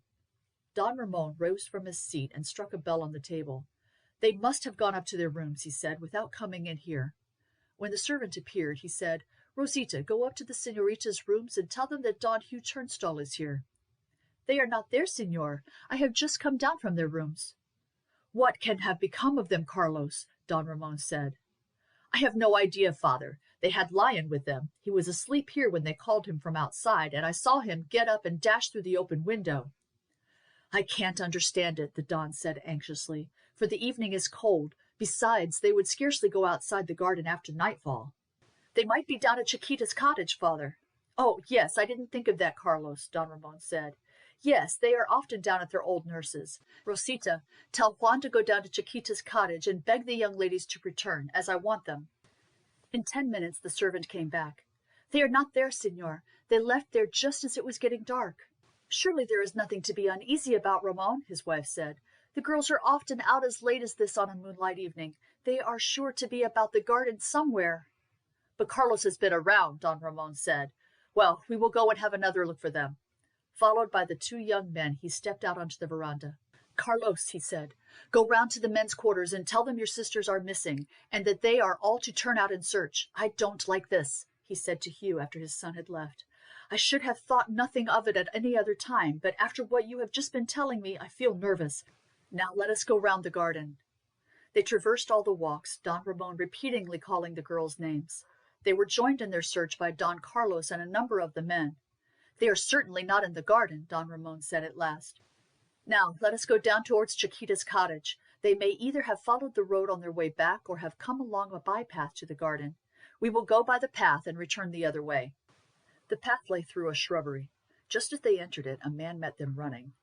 [SPEAKER 1] Don Ramon rose from his seat and struck a bell on the table. They must have gone up to their rooms, he said, without coming in here. When the servant appeared, he said, Rosita, go up to the señorita's rooms and tell them that Don Hugh Turnstall is here. They are not there, señor. I have just come down from their rooms. What can have become of them, Carlos? Don Ramon said. I have no idea, father. They had Lion with them. He was asleep here when they called him from outside, and I saw him get up and dash through the open window. I can't understand it, the Don said anxiously, for the evening is cold. Besides, they would scarcely go outside the garden after nightfall. They might be down at Chiquita's cottage, father. Oh, yes, I didn't think of that, Carlos, Don Ramon said. Yes, they are often down at their old nurse's. Rosita, tell Juan to go down to Chiquita's cottage and beg the young ladies to return, as I want them. In 10 minutes the servant came back. They are not there, señor. They left there just as it was getting dark. Surely there is nothing to be uneasy about, Ramon, his wife said. The girls are often out as late as this on a moonlight evening. They are sure to be about the garden somewhere. But Carlos has been around, Don Ramon said. Well, we will go and have another look for them. Followed by the 2 young men, he stepped out onto the veranda. Carlos, he said, go round to the men's quarters and tell them your sisters are missing, and that they are all to turn out in search. I don't like this, he said to Hugh after his son had left. I should have thought nothing of it at any other time, but after what you have just been telling me, I feel nervous. Now let us go round the garden. They traversed all the walks, Don Ramon repeatedly calling the girls' names. They were joined in their search by Don Carlos and a number of the men. They are certainly not in the garden, Don Ramon said at last. Now, let us go down towards Chiquita's cottage. They may either have followed the road on their way back or have come along a bypath to the garden. We will go by the path and return the other way. The path lay through a shrubbery. Just as they entered it, a man met them running.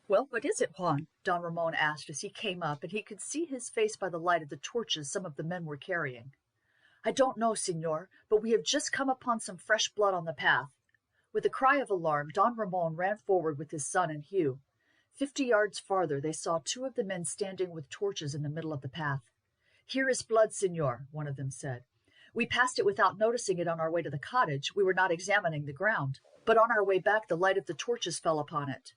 [SPEAKER 1] Well, what is it, Juan? Don Ramon asked as he came up, and he could see his face by the light of the torches some of the men were carrying. I don't know, señor, but we have just come upon some fresh blood on the path. With a cry of alarm, Don Ramon ran forward with his son and Hugh. 50 yards farther, they saw 2 of the men standing with torches in the middle of the path. Here is blood, señor, one of them said. We passed it without noticing it on our way to the cottage. We were not examining the ground. But on our way back, the light of the torches fell upon it.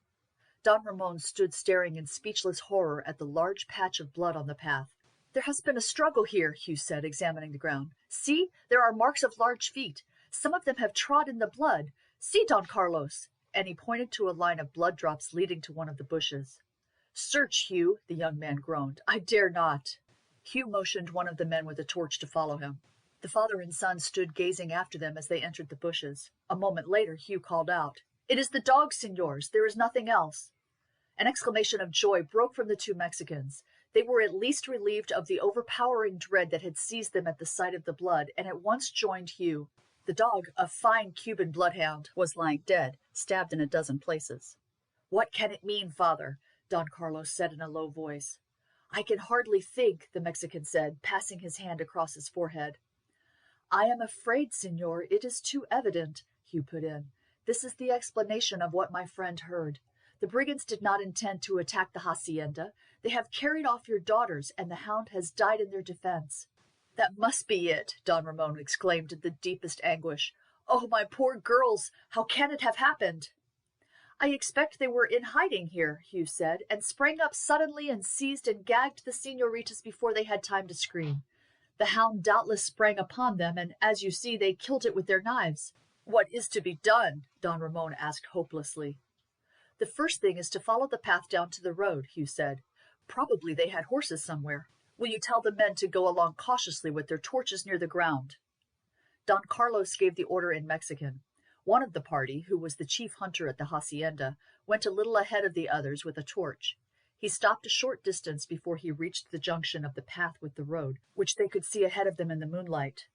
[SPEAKER 1] Don Ramon stood staring in speechless horror at the large patch of blood on the path. There has been a struggle here, Hugh said, examining the ground. See, there are marks of large feet. Some of them have trod in the blood. See, Don Carlos, and he pointed to a line of blood drops leading to one of the bushes. Search, Hugh, the young man groaned. I dare not. Hugh motioned one of the men with a torch to follow him. The father and son stood gazing after them as they entered the bushes. A moment later, Hugh called out, It is the dog, señors. There is nothing else. An exclamation of joy broke from the 2 Mexicans. They were at least relieved of the overpowering dread that had seized them at the sight of the blood, and at once joined Hugh. The dog, a fine Cuban bloodhound, was lying dead, stabbed in a dozen places. What can it mean, father? Don Carlos said in a low voice. I can hardly think, the Mexican said, passing his hand across his forehead. I am afraid, señor, it is too evident, Hugh put in. This is the explanation of what my friend heard. The brigands did not intend to attack the hacienda. They have carried off your daughters, and the hound has died in their defense. That must be it, Don Ramon exclaimed in the deepest anguish. Oh, my poor girls! How can it have happened? I expect they were in hiding here, Hugh said, and sprang up suddenly and seized and gagged the señoritas before they had time to scream. The hound doubtless sprang upon them, and as you see, they killed it with their knives. What is to be done? Don Ramon asked hopelessly. The first thing is to follow the path down to the road, Hugh said. Probably they had horses somewhere. Will you tell the men to go along cautiously with their torches near the ground? Don Carlos gave the order in Mexican. One of the party, who was the chief hunter at the hacienda, went a little ahead of the others with a torch. He stopped a short distance before he reached the junction of the path with the road, which they could see ahead of them in the moonlight.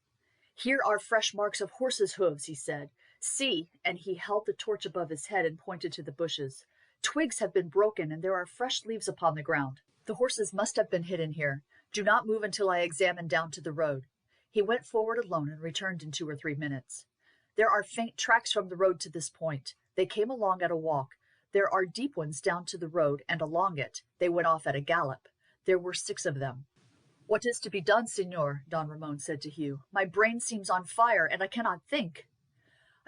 [SPEAKER 1] Here are fresh marks of horses' hooves, he said. See, and he held the torch above his head and pointed to the bushes. Twigs have been broken, and there are fresh leaves upon the ground. The horses must have been hidden here. Do not move until I examine down to the road. He went forward alone and returned in 2 or 3 minutes. There are faint tracks from the road to this point. They came along at a walk. There are deep ones down to the road, and along it. They went off at a gallop. There were 6 of them. What is to be done, señor? Don Ramon said to Hugh. My brain seems on fire, and I cannot think.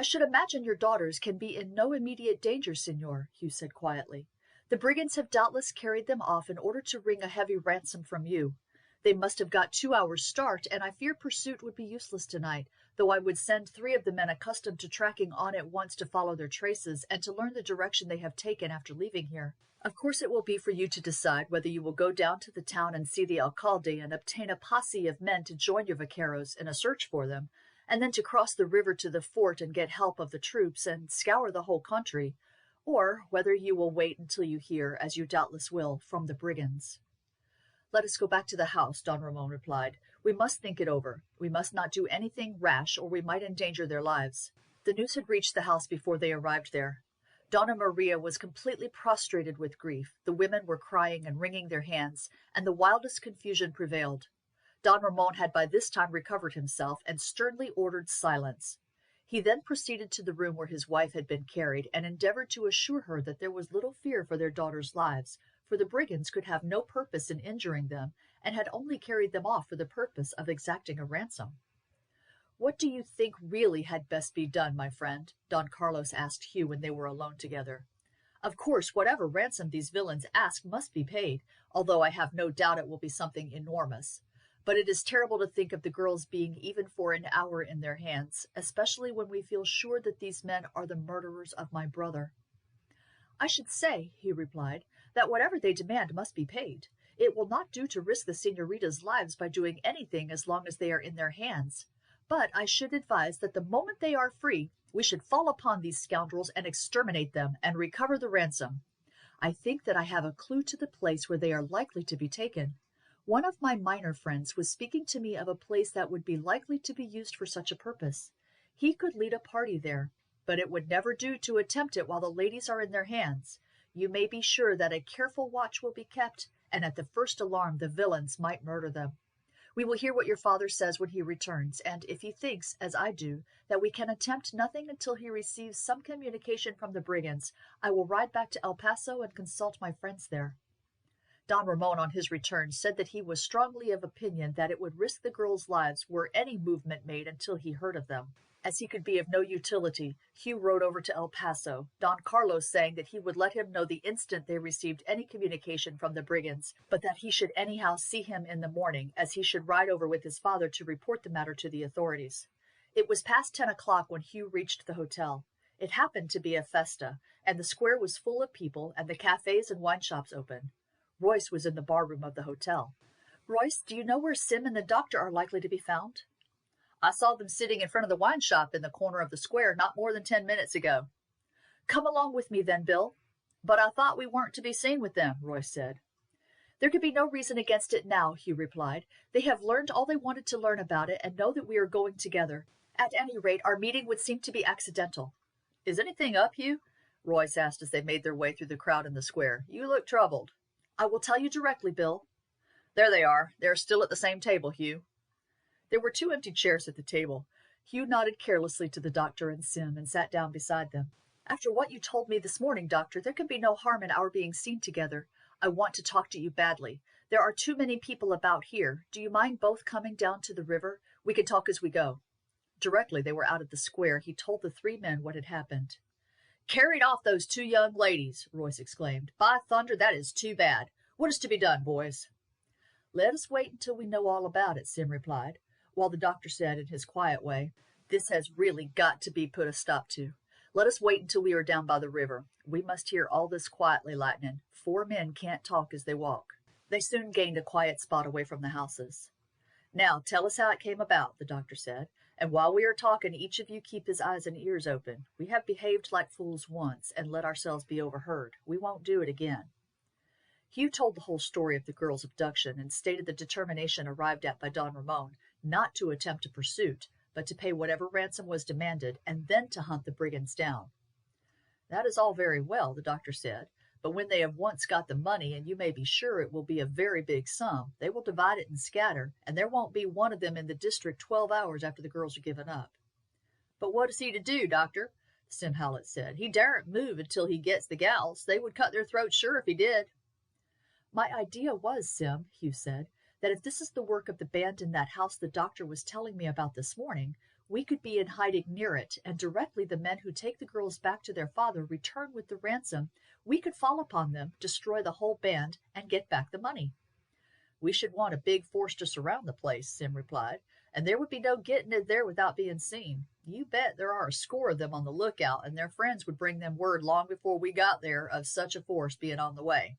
[SPEAKER 1] I should imagine your daughters can be in no immediate danger, Signor, Hugh said quietly. The brigands have doubtless carried them off in order to wring a heavy ransom from you. They must have got 2 hours' start, and I fear pursuit would be useless tonight, though I would send 3 of the men accustomed to tracking on at once to follow their traces and to learn the direction they have taken after leaving here. Of course it will be for you to decide whether you will go down to the town and see the alcalde and obtain a posse of men to join your vaqueros in a search for them, and then to cross the river to the fort and get help of the troops and scour the whole country, or whether you will wait until you hear, as you doubtless will, from the brigands. Let us go back to the house, Don Ramon replied. We must think it over. We must not do anything rash, or we might endanger their lives. The news had reached the house before they arrived there. Donna Maria was completely prostrated with grief. The women were crying and wringing their hands, and the wildest confusion prevailed. Don Ramon had by this time recovered himself and sternly ordered silence. He then proceeded to the room where his wife had been carried, and endeavored to assure her that there was little fear for their daughters' lives, for the brigands could have no purpose in injuring them, and had only carried them off for the purpose of exacting a ransom. What do you think really had best be done, my friend? Don Carlos asked Hugh when they were alone together. Of course, whatever ransom these villains ask must be paid, although I have no doubt it will be something enormous. But it is terrible to think of the girls being even for an hour in their hands, especially when we feel sure that these men are the murderers of my brother. I should say, he replied, that whatever they demand must be paid. It will not do to risk the señoritas' lives by doing anything as long as they are in their hands. But I should advise that the moment they are free, we should fall upon these scoundrels and exterminate them and recover the ransom. I think that I have a clue to the place where they are likely to be taken. One of my miner friends was speaking to me of a place that would be likely to be used for such a purpose. He could lead a party there, but it would never do to attempt it while the ladies are in their hands. You may be sure that a careful watch will be kept, and at the first alarm the villains might murder them. We will hear what your father says when he returns, and if he thinks, as I do, that we can attempt nothing until he receives some communication from the brigands, I will ride back to El Paso and consult my friends there. Don Ramon, on his return, said that he was strongly of opinion that it would risk the girls' lives were any movement made until he heard of them. As he could be of no utility, Hugh rode over to El Paso, Don Carlos saying that he would let him know the instant they received any communication from the brigands, but that he should anyhow see him in the morning, as he should ride over with his father to report the matter to the authorities. It was past 10 o'clock when Hugh reached the hotel. It happened to be a festa, and the square was full of people and the cafes and wine shops open. Royce was in the bar-room of the hotel. Royce, do you know where Sim and the doctor are likely to be found? I saw them sitting in front of the wine shop in the corner of the square not more than 10 minutes ago. Come along with me then, Bill. But I thought we weren't to be seen with them, Royce said. There could be no reason against it now, Hugh replied. They have learned all they wanted to learn about it and know that we are going together. At any rate, our meeting would seem to be accidental. Is anything up, Hugh? Royce asked as they made their way through the crowd in the square. You look troubled. I will tell you directly, Bill. There they are. They are still at the same table, Hugh. There were 2 empty chairs at the table. Hugh nodded carelessly to the doctor and Sim and sat down beside them. After what you told me this morning, Doctor, there can be no harm in our being seen together. I want to talk to you badly. There are too many people about here. Do you mind both coming down to the river? We can talk as we go. Directly they were out of the square, he told the 3 men what had happened. Carried off those 2 young ladies, Royce exclaimed. By thunder, that is too bad. What is to be done, boys? Let us wait until we know all about it, Sim replied, while the doctor said in his quiet way, This has really got to be put a stop to. Let us wait until we are down by the river. We must hear all this quietly, Lightning. 4 men can't talk as they walk. They soon gained a quiet spot away from the houses. Now, tell us how it came about, the doctor said, and while we are talking, each of you keep his eyes and ears open. We have behaved like fools once and let ourselves be overheard. We won't do it again. Hugh told the whole story of the girl's abduction and stated the determination arrived at by Don Ramon not to attempt a pursuit, but to pay whatever ransom was demanded and then to hunt the brigands down. That is all very well, the doctor said, but when they have once got the money, and you may be sure it will be a very big sum, they will divide it and scatter, and there won't be one of them in the district 12 hours after the girls are given up. But what is he to do, Doctor? Sim Howlett said. He daren't move until he gets the gals. They would cut their throats sure if he did. My idea was, Sim, Hugh said, that if this is the work of the band in that house the doctor was telling me about this morning, We could be in hiding near it, and directly the men who take the girls back to their father return with the ransom, we could fall upon them, destroy the whole band, and get back the money." "We should want a big force to surround the place," Sim replied, "and there would be no getting it there without being seen. You bet there are a score of them on the lookout, and their friends would bring them word long before we got there of such a force being on the way.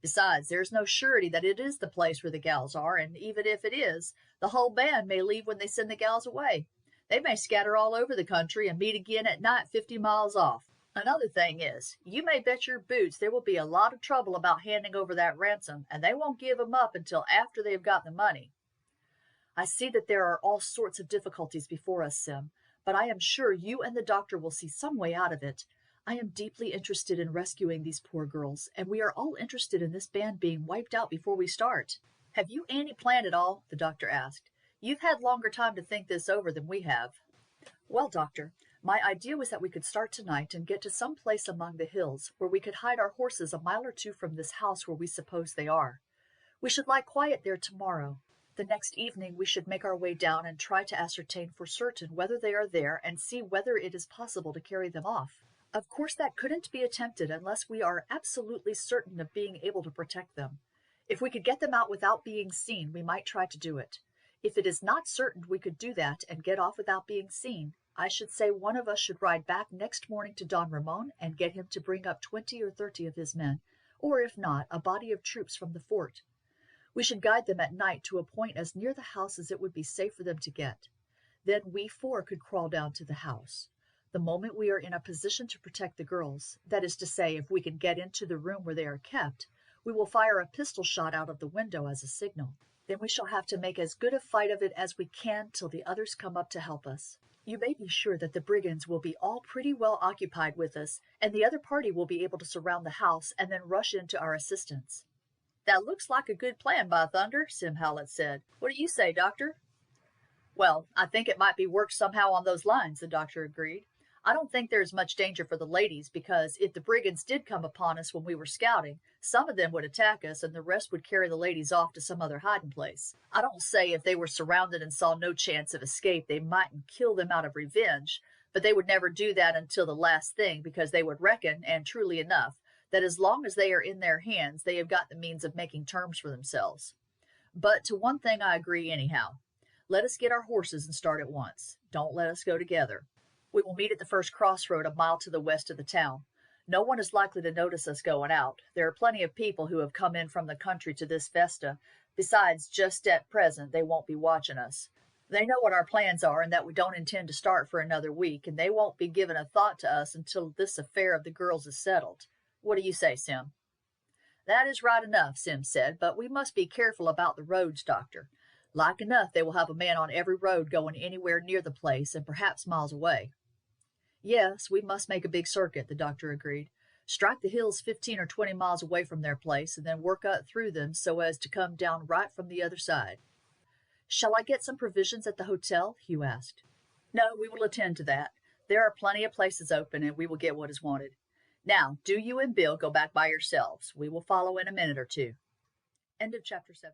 [SPEAKER 1] Besides, there's no surety that it is the place where the gals are, and even if it is, the whole band may leave when they send the gals away. They may scatter all over the country and meet again at night 50 miles off. Another thing is, you may bet your boots there will be a lot of trouble about handing over that ransom, and they won't give 'em up until after they have got the money." "I see that there are all sorts of difficulties before us, Sim, but I am sure you and the doctor will see some way out of it. I am deeply interested in rescuing these poor girls, and we are all interested in this band being wiped out before we start." "Have you any plan at all?" the doctor asked. "You've had longer time to think this over than we have." "Well, doctor, my idea was that we could start tonight and get to some place among the hills where we could hide our horses a mile or two from this house where we suppose they are. We should lie quiet there tomorrow. The next evening we should make our way down and try to ascertain for certain whether they are there and see whether it is possible to carry them off. Of course that couldn't be attempted unless we are absolutely certain of being able to protect them. If we could get them out without being seen, we might try to do it. If it is not certain we could do that and get off without being seen, I should say one of us should ride back next morning to Don Ramon and get him to bring up 20 or 30 of his men, or if not, a body of troops from the fort. We should guide them at night to a point as near the house as it would be safe for them to get. Then we 4 could crawl down to the house. The moment we are in a position to protect the girls, that is to say, if we can get into the room where they are kept, we will fire a pistol shot out of the window as a signal. Then we shall have to make as good a fight of it as we can till the others come up to help us. You may be sure that the brigands will be all pretty well occupied with us, and the other party will be able to surround the house and then rush in to our assistance." "That looks like a good plan, by thunder," Sim Howlett said. "What do you say, Doctor?" "Well, I think it might be worked somehow on those lines," the doctor agreed. "I don't think there is much danger for the ladies, because if the brigands did come upon us when we were scouting, some of them would attack us and the rest would carry the ladies off to some other hiding place. I don't say if they were surrounded and saw no chance of escape they mightn't kill them out of revenge, but they would never do that until the last thing, because they would reckon, and truly enough, that as long as they are in their hands they have got the means of making terms for themselves. But to one thing I agree anyhow. Let us get our horses and start at once. Don't let us go together. We will meet at the first crossroad a mile to the west of the town. No one is likely to notice us going out. There are plenty of people who have come in from the country to this festa. Besides, just at present, they won't be watching us. They know what our plans are and that we don't intend to start for another week, and they won't be giving a thought to us until this affair of the girls is settled. What do you say, Sim?" "That is right enough," Sim said, "but we must be careful about the roads, Doctor. Like enough they will have a man on every road going anywhere near the place, and perhaps miles away." "Yes, we must make a big circuit," the doctor agreed. "Strike the hills 15 or 20 miles away from their place, and then work up through them so as to come down right from the other side." "Shall I get some provisions at the hotel?" Hugh asked. "No, we will attend to that. There are plenty of places open, and we will get what is wanted. Now, do you and Bill go back by yourselves. We will follow in a minute or two." End of chapter 7.